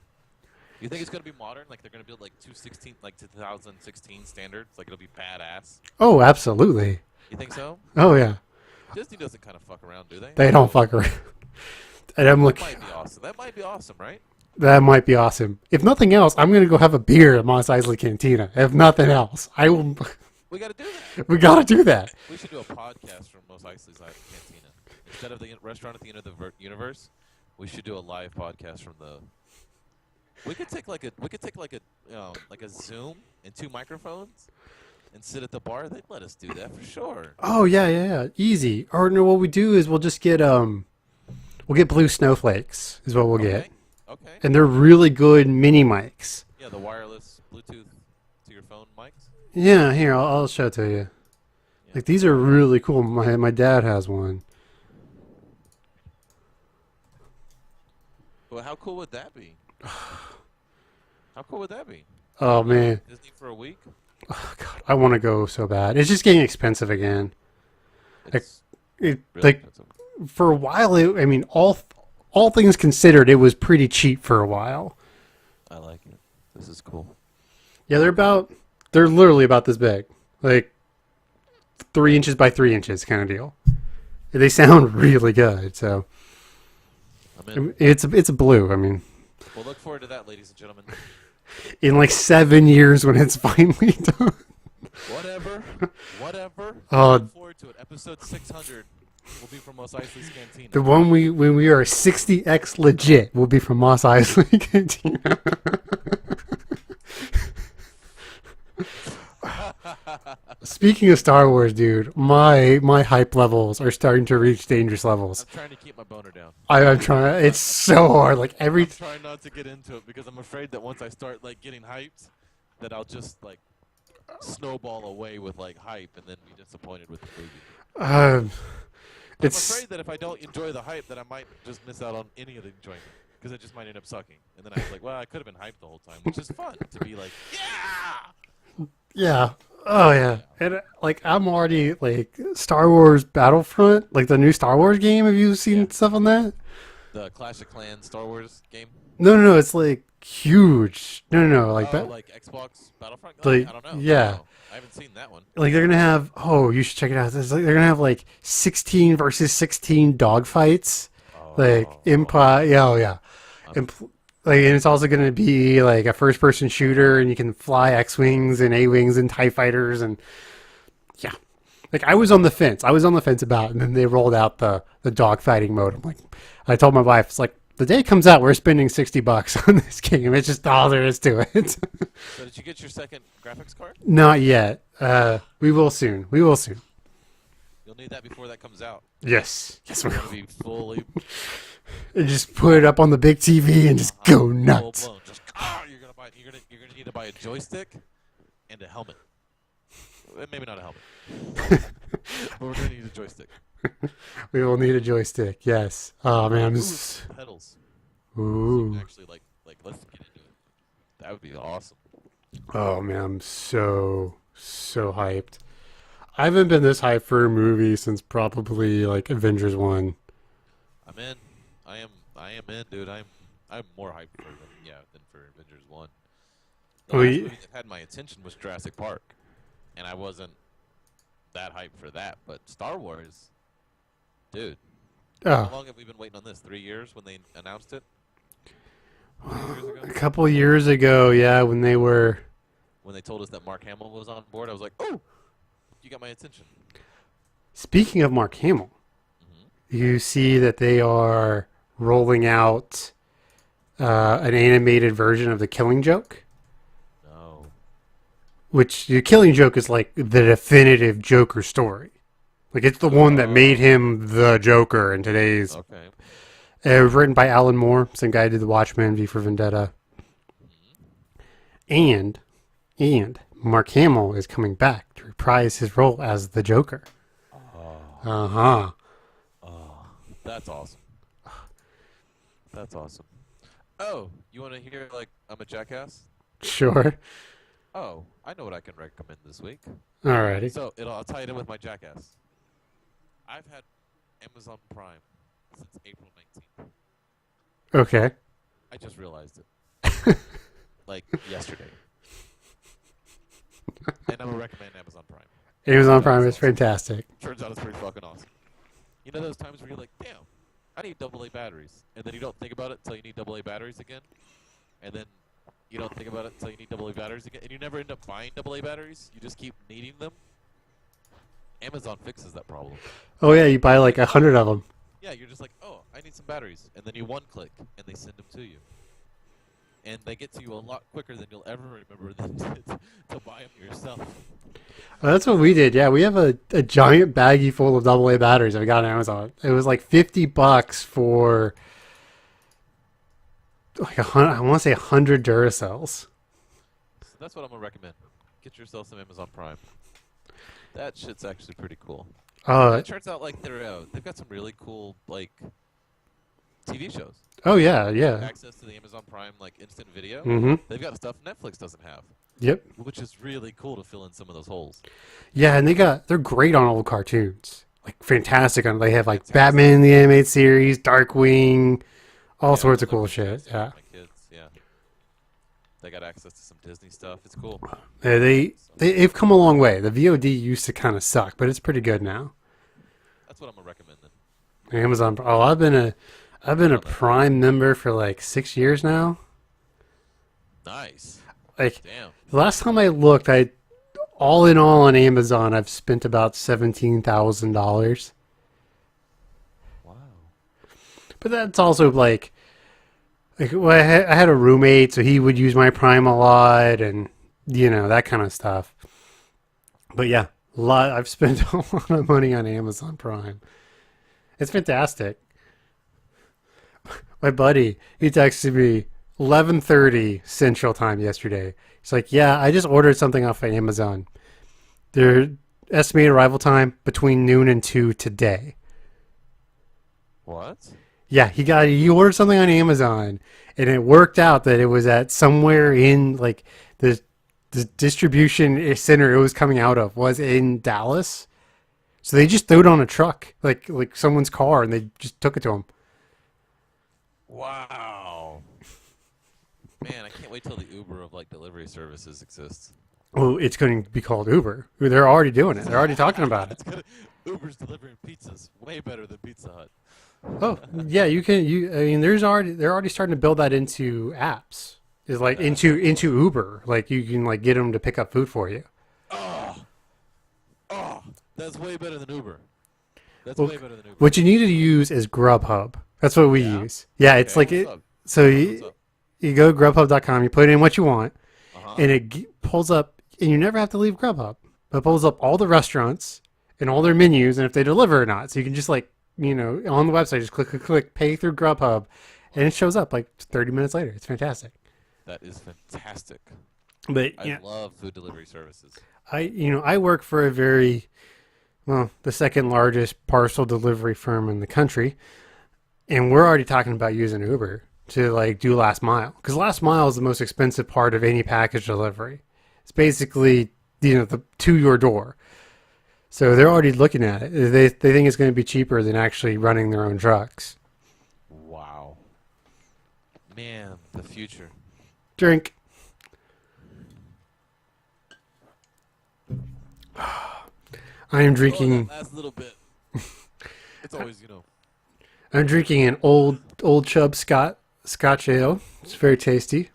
You think it's going to be modern? Like they're going to build like 2016 standards? Like it'll be badass? oh, absolutely. You think so? Oh yeah, Disney doesn't kind of fuck around, do they? they don't fuck around. And I'm That looking. might be awesome. That might be awesome, right? That might be awesome. If nothing else, I'm going to go have a beer at Mos Eisley Cantina. If nothing else, I will. We got to do that. We got to do that. We should do a podcast from Mos Eisley's Cantina. Instead of the restaurant at the end of the universe, we should do a live podcast from the. We could take like a Zoom and 2 microphones, and sit at the bar. They'd let us do that for sure. Oh yeah, easy. Or no, what we do is we'll just get we'll get blue snowflakes. Is what we'll get, Okay. and they're really good mini mics. Yeah, the wireless Bluetooth to your phone mics. Yeah, here I'll show it to you. Yeah. Like these are really cool. My dad has one. Well, how cool would that be? How cool would that be? Oh man, Disney for a week? oh, God, I want to go so bad. It's just getting expensive again. It's It really like expensive. for a while. I mean, all things considered, it was pretty cheap for a while. I like it. This is cool. Yeah, they're literally about this big, like 3 inches by 3 inches kind of deal. They sound really good. So I'm in. it's a blue. I mean, We'll look forward to that, ladies and gentlemen. in like 7 years when it's finally done. Whatever. Oh. Look forward to it. Episode 600 will be from Mos Eisley's Cantina. The one when we are 60x legit will be from Mos Eisley Cantina. Speaking of Star Wars, dude, my hype levels are starting to reach dangerous levels. I'm trying to keep my boner down. I'm trying. It's so hard. Like I'm trying not to get into it because I'm afraid that once I start like getting hyped, that I'll just like snowball away with like hype and then be disappointed with the movie. I'm it's afraid that if I don't enjoy the hype, that I might just miss out on any of the enjoyment because it just might end up sucking. And then I was like, well, I could have been hyped the whole time, which is fun to be like, yeah. yeah. Oh yeah. And like I'm already like Star Wars Battlefront, like the new Star Wars game. Have you seen Yeah. stuff on that? The Clash of Clans Star Wars game. No. It's like huge. No. Like that. Like Xbox Battlefront. Like, I don't know. yeah. No, I haven't seen that one. Like they're gonna have. Oh, you should check it out. They're gonna have like 16 versus 16 dogfights. Like Empire. Yeah. Oh yeah. And it's also going to be like a first-person shooter, and you can fly X-wings and A-wings and TIE fighters, and yeah. Like I was on the fence. About it, and then they rolled out the dogfighting mode. I'm like, I told my wife, it's like the day it comes out, we're spending $60 on this game. It's just all there is to it. So did you get your second graphics card? Not yet. We will soon. You'll need that before that comes out. Yes, It's going to be fully and just put it up on the big TV and just go full nuts. blown. Just, you're gonna need to buy a joystick and a helmet. Maybe not a helmet, but we're gonna need a joystick. We will need a joystick. Yes. Oh man. Pedals. Ooh. Actually, like let's get into it. That would be awesome. Oh man, I'm so hyped. I haven't been this hyped for a movie since probably like Avengers 1. I'm in. I am in, dude. I'm more hyped for than for Avengers 1. The last movie that had my attention was Jurassic Park, and I wasn't that hyped for that. But Star Wars, dude. How Oh, long have we been waiting on this? 3 years when they announced it? 3 years ago? a couple years ago, yeah, when they were. When they told us that Mark Hamill was on board, I was like, oh, you got my attention. Speaking of Mark Hamill, you see that they are rolling out an animated version of The Killing Joke, No. which The Killing Joke is like the definitive Joker story. Like it's the one that made him the Joker in today's. Okay. It was written by Alan Moore, same guy who did The Watchmen, V for Vendetta. And Mark Hamill is coming back to reprise his role as the Joker. Uh-huh. That's awesome. That's awesome. Oh, you want to hear, like, I'm a jackass? Sure. Oh, I know what I can recommend this week. Alrighty. So, I'll tie it in with my jackass. I've had Amazon Prime since April 19th. Okay. I just realized it. Like, yesterday. And I'm going to recommend Amazon Prime. Amazon Prime is fantastic. Turns out it's pretty fucking awesome. You know those times where you're like, damn, I need AA batteries. And then you don't think about it until you need AA batteries again. And then you don't think about it until you need AA batteries again. And you never end up buying AA batteries. You just keep needing them. Amazon fixes that problem. Oh, yeah, you buy like 100 of them. Yeah, you're just like, oh, I need some batteries. And then you one click, and they send them to you. And they get to you a lot quicker than you'll ever remember than to buy them yourself. Well, that's what we did. Yeah, we have a giant baggie full of AA batteries that we got on Amazon. It was like $50 for like I want to say 100 Duracells. So that's what I'm going to recommend. Get yourself some Amazon Prime. That shit's actually pretty cool. It turns out like they've got some really cool like TV shows. Oh yeah, yeah. Access to the Amazon Prime like instant video. Mm-hmm. They've got stuff Netflix doesn't have. Yep. Which is really cool to fill in some of those holes. Yeah, and they're great on old cartoons. Like fantastic on. They have like Batman the animated series, Darkwing, all sorts of cool shit. Yeah. My kids, yeah. They got access to some Disney stuff. It's cool. Yeah, they've come a long way. The VOD used to kind of suck, but it's pretty good now. That's what I'm gonna recommend then. Amazon. Oh, I've been a Prime member for like 6 years now. Nice. Like, damn. The last time I looked, all in all on Amazon, I've spent about $17,000. Wow. But that's also like well, I had a roommate, so he would use my Prime a lot, and that kind of stuff. But yeah, I've spent a lot of money on Amazon Prime. It's fantastic. My buddy, he texted me 11:30 Central Time yesterday. He's like, yeah, I just ordered something off of Amazon. Their estimated arrival time between noon and 2 today. What? Yeah, he ordered something on Amazon, and it worked out that it was at somewhere in like the distribution center it was coming out of was in Dallas. So they just threw it on a truck, like someone's car, and they just took it to him. Wow. Man, I can't wait till the Uber of like delivery services exists. Oh, it's going to be called Uber. They're already doing it. They're already talking about it. Uber's delivering pizzas way better than Pizza Hut. Oh, yeah, you can. I mean, they're already starting to build that into apps. Is like into Uber. Like you can like get them to pick up food for you. Oh, that's way better than Uber. That's way better than Uber. What you need to use is Grubhub. That's what we use. Yeah, it's like it. So you go to Grubhub.com, you put in what you want, and it pulls up, and you never have to leave Grubhub. It pulls up all the restaurants and all their menus, and if they deliver or not. So you can just like, on the website, just click, pay through Grubhub, and it shows up like 30 minutes later. It's fantastic. That is fantastic. But I love food delivery services. I work for the second largest parcel delivery firm in the country, and we're already talking about using Uber to like do last mile, because last mile is the most expensive part of any package delivery. It's basically the to your door. So they're already looking at it. They think it's going to be cheaper than actually running their own trucks. Wow. Man, the future. Drink. I am drinking. That last little bit. It's always, I'm drinking an old Chub Scotch ale. It's very tasty.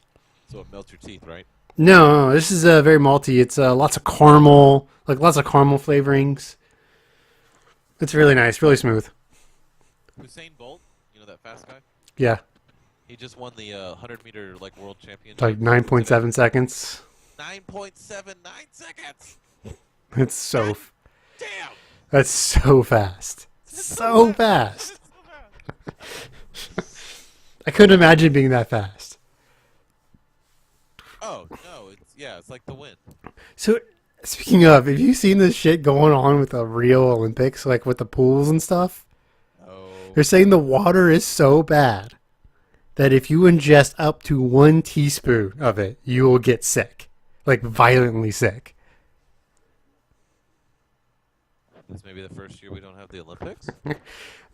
So it melts your teeth, right? No, this is very malty. It's lots of caramel, lots of caramel flavorings. It's really nice, really smooth. Usain Bolt, that fast guy? Yeah. He just won the 100-meter world championship. Like 9.7 seconds. 9.79 seconds. It's so. Damn. That's so fast. So fast. I couldn't imagine being that fast. Oh no, it's like the wind. So, speaking of, have you seen this shit going on with the Rio Olympics, like with the pools and stuff? Oh, They're saying the water is so bad that if you ingest up to 1 teaspoon of it, you will get sick, like violently sick. this may be the first year we don't have the Olympics.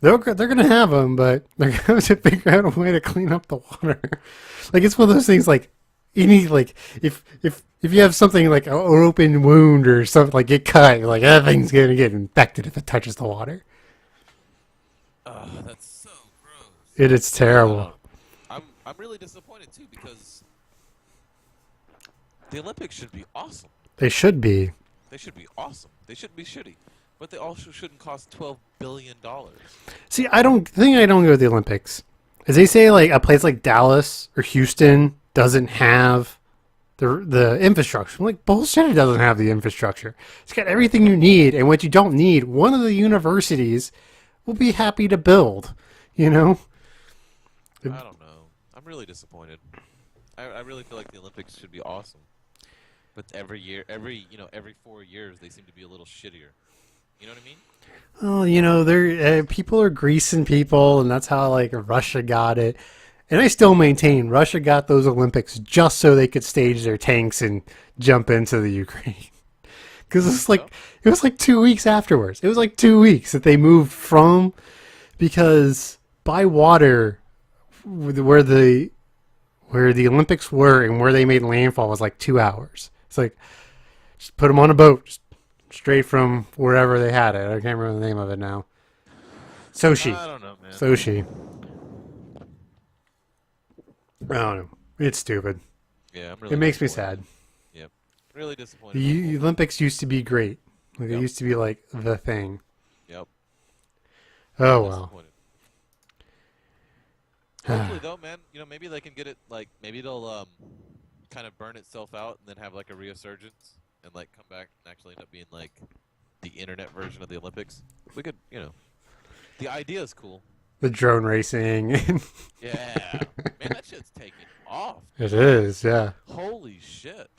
They're going to have them, but they're going to have to figure out a way to clean up the water. Like, it's one of those things, like, you need, like, if you have something like an open wound or something, like, get cut, you're like, everything's going to get infected if it touches the water. Oh, that's so gross. It is terrible. I'm really disappointed too because the Olympics should be awesome. They should be. They should be awesome. They shouldn't be shitty, but they also shouldn't cost $12 billion. See, I don't go to the Olympics is they say like a place like Dallas or Houston doesn't have the infrastructure. I'm like, bullshit, it doesn't have the infrastructure. It's got everything you need, and what you don't need, one of the universities will be happy to build, you know? I don't know. I'm really disappointed. I really feel like the Olympics should be awesome. But every 4 years, they seem to be a little shittier. You know what I mean? Well, you know, people are greasing people, and that's how like Russia got it. And I still maintain Russia got those Olympics just so they could stage their tanks and jump into the Ukraine. Because it was like 2 weeks afterwards. It was like 2 weeks that they moved from, because by water, where the Olympics were and where they made landfall was like 2 hours. It's like, just put them on a boat, just straight from wherever they had it. I can't remember the name of it now. Sochi. I don't know, man. Sochi. I don't know. It's stupid. Yeah, I'm really. It makes me sad. Yep. Really disappointed. The Olympics used to be great. Like Yep. It used to be like the thing. Yep. Oh well. Disappointed. Hopefully, though, man, maybe they can get it. Like, maybe it'll kind of burn itself out and then have like a resurgence and like come back and actually end up being like the internet version of the Olympics. We could, the idea is cool. The drone racing. Yeah, man, that shit's taking off. It is, yeah. Holy shit.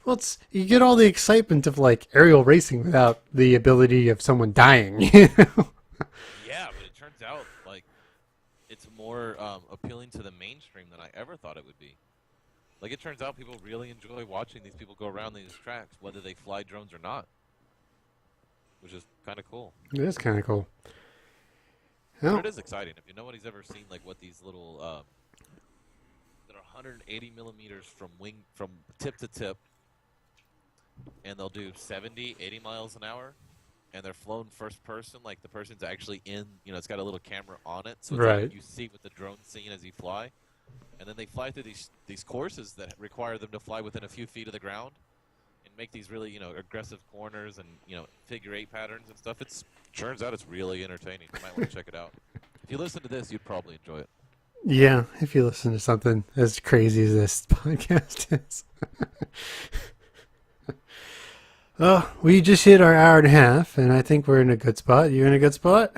Well, you get all the excitement of like aerial racing without the ability of someone dying. You know? Yeah, but it turns out like it's more appealing to the mainstream than I ever thought it would be. Like, it turns out people really enjoy watching these people go around these tracks, whether they fly drones or not, which is kind of cool. It is kind of cool. But it is exciting. If nobody's ever seen like what these little that are 180 millimeters from tip to tip, and they'll do 70, 80 miles an hour, and they're flown first person. Like, the person's actually in. It's got a little camera on it, so it's Right. like you see what the drone's seeing as you fly, and then they fly through these courses that require them to fly within a few feet of the ground, and make these really aggressive corners and figure 8 patterns and stuff. Turns out it's really entertaining. You might want to check it out. If you listen to this, you'd probably enjoy it. Yeah, if you listen to something as crazy as this podcast is. Oh, we just hit our hour and a half, and I think we're in a good spot. You in a good spot?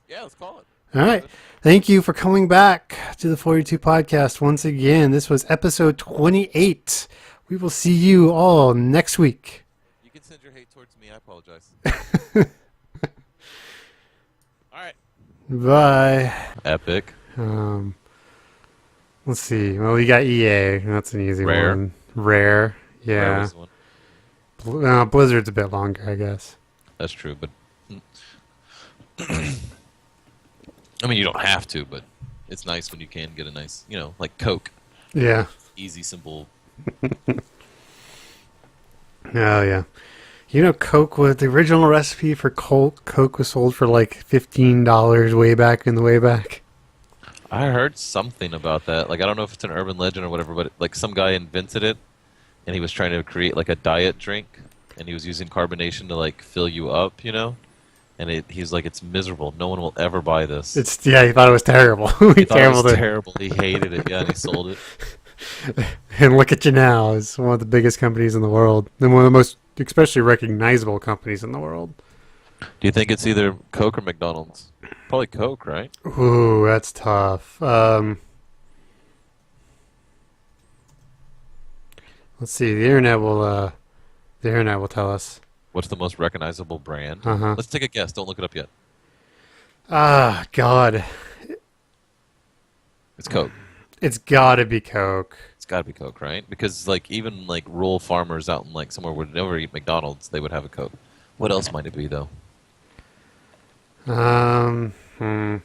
Yeah, let's call it. All right. Thank you for coming back to the 42 Podcast once again. This was episode 28. We will see you all next week. You can send your hate towards me. I apologize. All right. Bye. Epic. Let's see. Well, we got EA. That's an easy Rare. one. Rare. Where Yeah. was the one? Blizzard's a bit longer, I guess. That's true, but I mean, you don't have to, but it's nice when you can get a nice, like Coke. Yeah. Easy, simple. Oh, yeah. Coke was the original recipe for Coke was sold for like $15 way back in the way back. I heard something about that. Like, I don't know if it's an urban legend or whatever, but like some guy invented it, and he was trying to create like a diet drink, and he was using carbonation to like fill you up, And he's like, it's miserable. No one will ever buy this. He thought it was terrible. He thought it was terrible. He hated it. Yeah, and he sold it. And look at you now. It's one of the biggest companies in the world, and one of the most especially recognizable companies in the world. Do you think it's either Coke or McDonald's? Probably Coke, right? Ooh, that's tough. Let's see. The internet will tell us. What's the most recognizable brand? Uh-huh. Let's take a guess. Don't look it up yet. Ah, God. It's Coke. It's gotta be Coke. It's got to be Coke, right? Because like even like rural farmers out in like somewhere would never eat McDonald's, they would have a Coke. What else might it be though? I don't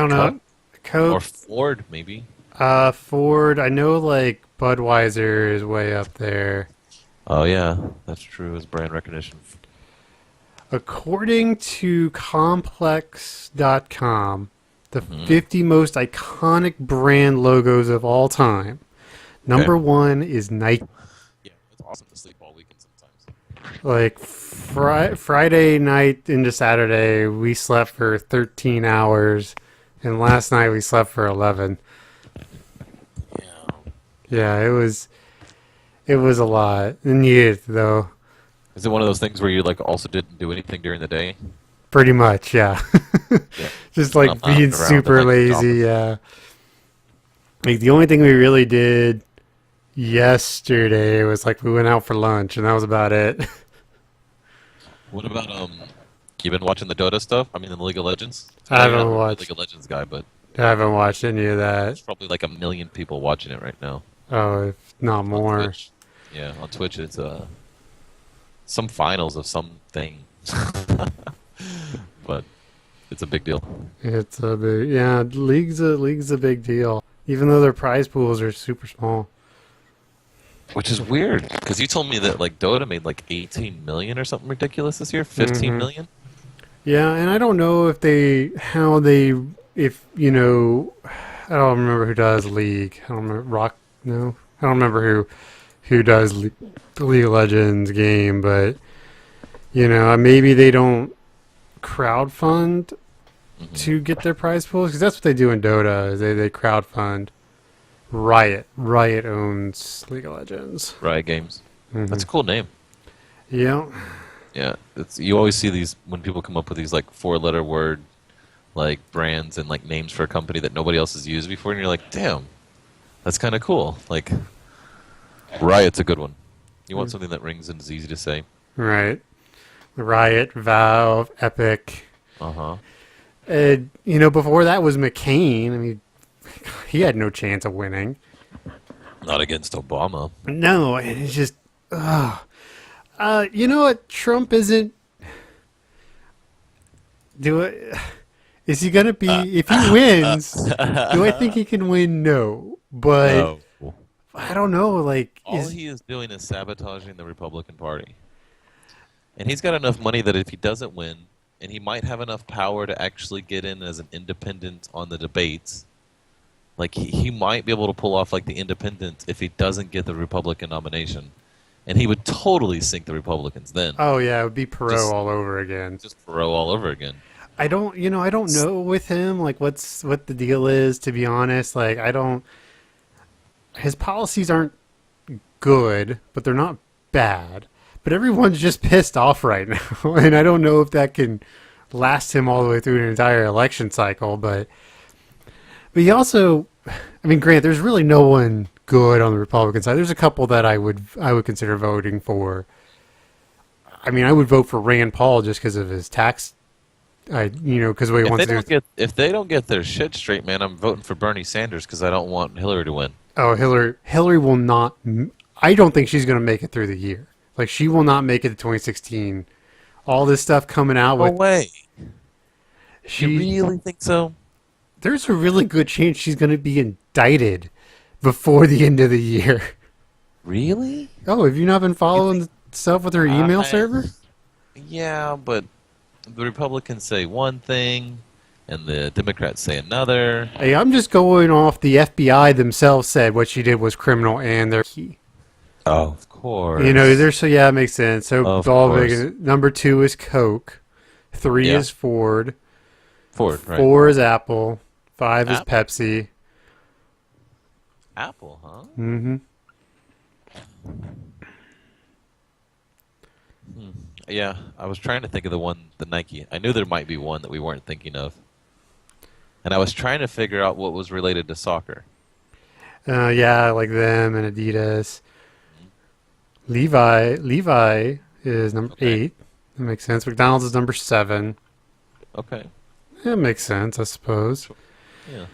know. Or Coke. Ford, maybe. Ford. I know like Budweiser is way up there. Oh yeah, that's true. As brand recognition. According to Complex.com, the 50 most iconic brand logos of all time. Number one is Nike. Yeah, it's awesome to sleep all weekend sometimes. Like Friday night into Saturday, we slept for 13 hours, and last night we slept for 11. Yeah. Yeah, it was a lot. And needed though. Is it one of those things where you like also didn't do anything during the day? Pretty much, yeah. Yeah. Just like Not being around super and, like, lazy, yeah. Like the only thing we really did yesterday was like we went out for lunch, and that was about it. What about you been watching the Dota stuff? I mean, the League of Legends. I You're haven't not a watched. League of Legends guy, but I haven't watched any of there's that. probably like 1 million people watching it right now. Oh, if not On more. Twitch. Yeah, on Twitch it's some finals of something, but it's a big deal. It's a big, yeah. League's a big deal, even though their prize pools are super small. Which is weird, because you told me that like Dota made like 18 million or something ridiculous this year, 15 million. Yeah, and I don't know if if you know, I don't remember who does League. I don't remember No, I don't remember who does the League of Legends game, but you know, maybe they don't crowdfund to get their prize pools, because that's what they do in Dota. Is they crowdfund. Riot owns League of Legends. Riot Games. That's a cool name. Yeah. Yeah, you always see these when people come up with these like 4-letter word like brands and like names for a company that nobody else has used before, and you're like, damn, that's kind of cool. Like, Riot's a good one. You want something that rings and is easy to say. Right. Riot, Valve, Epic. Uh-huh. And, you know, before that was McCain. I mean, he had no chance of winning. Not against Obama. No, and it's just, you know what? Trump isn't. Is he gonna be? If he wins, do I think he can win? No, but No. I don't know. Like, All he is doing is sabotaging the Republican Party. And he's got enough money that if he doesn't win, and he might have enough power to actually get in as an independent on the debates, like he might be able to pull off like the independent if he doesn't get the Republican nomination. And he would totally sink the Republicans then. oh yeah, it would be Perot Just- all over again. Just throw all over again. I don't know with him, like what the deal is, to be honest. Like his policies aren't good, but they're not bad. But everyone's just pissed off right now, and I don't know if that can last him all the way through an entire election cycle, but he also, I mean, Grant, there's really no one good on the Republican side. There's a couple that I would consider voting for. I mean, I would vote for Rand Paul just because of his tax, because what he wants to do. If they don't get their shit straight, man, I'm voting for Bernie Sanders because I don't want Hillary to win. Oh, Hillary will not. I don't think she's going to make it through the year. Like, she will not make it to 2016. All this stuff coming out No with. way. She You really think so? There's a really good chance she's going to be indicted before the end of the year. Really? Oh, have you not been following stuff with her email server? Yeah, but the Republicans say one thing, and the Democrats say another. Hey, I'm just going off the FBI themselves said what she did was criminal, and they're key. Oh, of course. Yeah, it makes sense. So Of all course. big. Number 2 is Coke. 3 Yeah. is Ford. Ford, right? 4 is Apple. 5 is Apple. Pepsi. Apple, huh? Mm-hmm. Yeah, I was trying to think of the Nike. I knew there might be one that we weren't thinking of. And I was trying to figure out what was related to soccer. Yeah, like them and Adidas. Levi is number Okay. 8. That makes sense. McDonald's is number 7. Okay. That makes sense, I suppose. Yeah.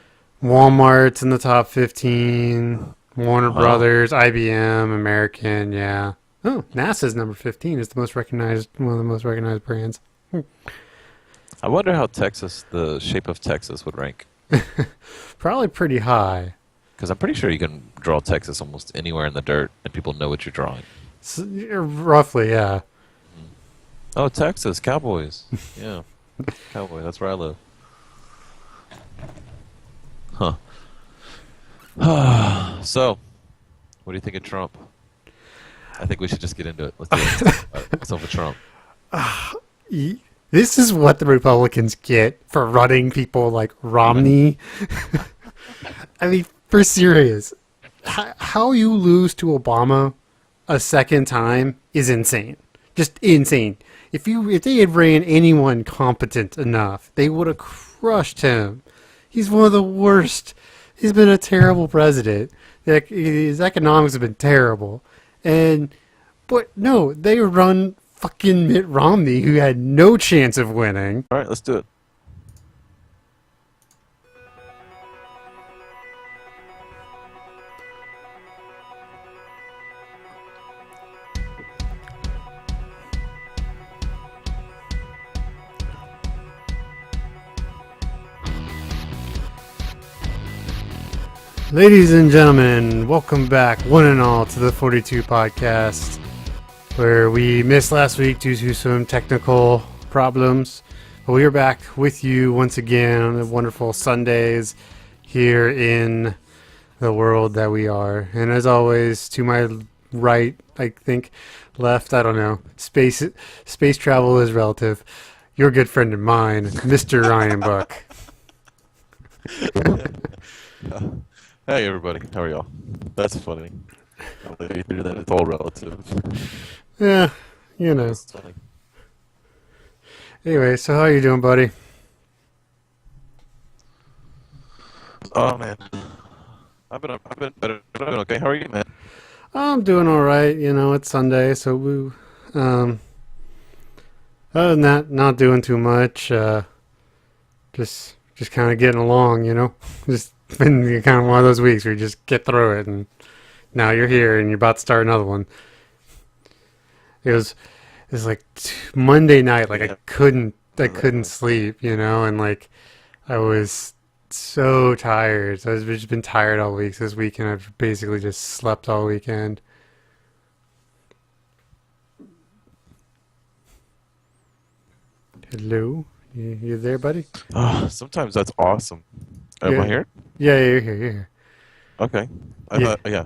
Walmart's in the top 15. Warner Wow. Brothers, IBM, American, yeah. Oh, NASA's number 15 is the most recognized, one of the most recognized brands. I wonder how the shape of Texas would rank. Probably pretty high. Because I'm pretty sure you can draw Texas almost anywhere in the dirt and people know what you're drawing. Roughly, yeah. Oh, Texas, Cowboys. Yeah. Cowboys, that's where I live. Huh. So, what do you think of Trump? I think we should just get into it. Let's do it. What's up with Trump? This is what the Republicans get for running people like Romney. I mean, for serious. How you lose to Obama a second time is insane. Just insane. If they had ran anyone competent enough, they would have crushed him. He's one of the worst. He's been a terrible president. His economics have been terrible. But no, they run fucking Mitt Romney, who had no chance of winning. All right, let's do it. Ladies and gentlemen, welcome back, one and all, to the 42 Podcast, where we missed last week due to some technical problems. But we are back with you once again on the wonderful Sundays here in the world that we are. And as always, to my right, I think, left, I don't know, space travel is relative. Your good friend of mine, Mr. Ryan Buck. Hey, everybody. How are y'all? That's funny. How they do that. It's all relative. Yeah, you know. That's funny. Anyway, so how you doing, buddy? Oh, man. I've been better. I've been okay. How are you, man? I'm doing all right. You know, it's Sunday, so other than that, not doing too much. Just kind of getting along, you know. Just been kind of one of those weeks where you just get through it, and now you're here and you're about to start another one. It was like Monday night, like Yeah. I couldn't sleep, you know, and like I was so tired. So I've just been tired all week. So this weekend I've basically just slept all weekend. Hello, you there, buddy? Oh, sometimes that's awesome. Am Yeah. I here? Yeah, you're here. You're here. Okay. I Yeah. thought, yeah.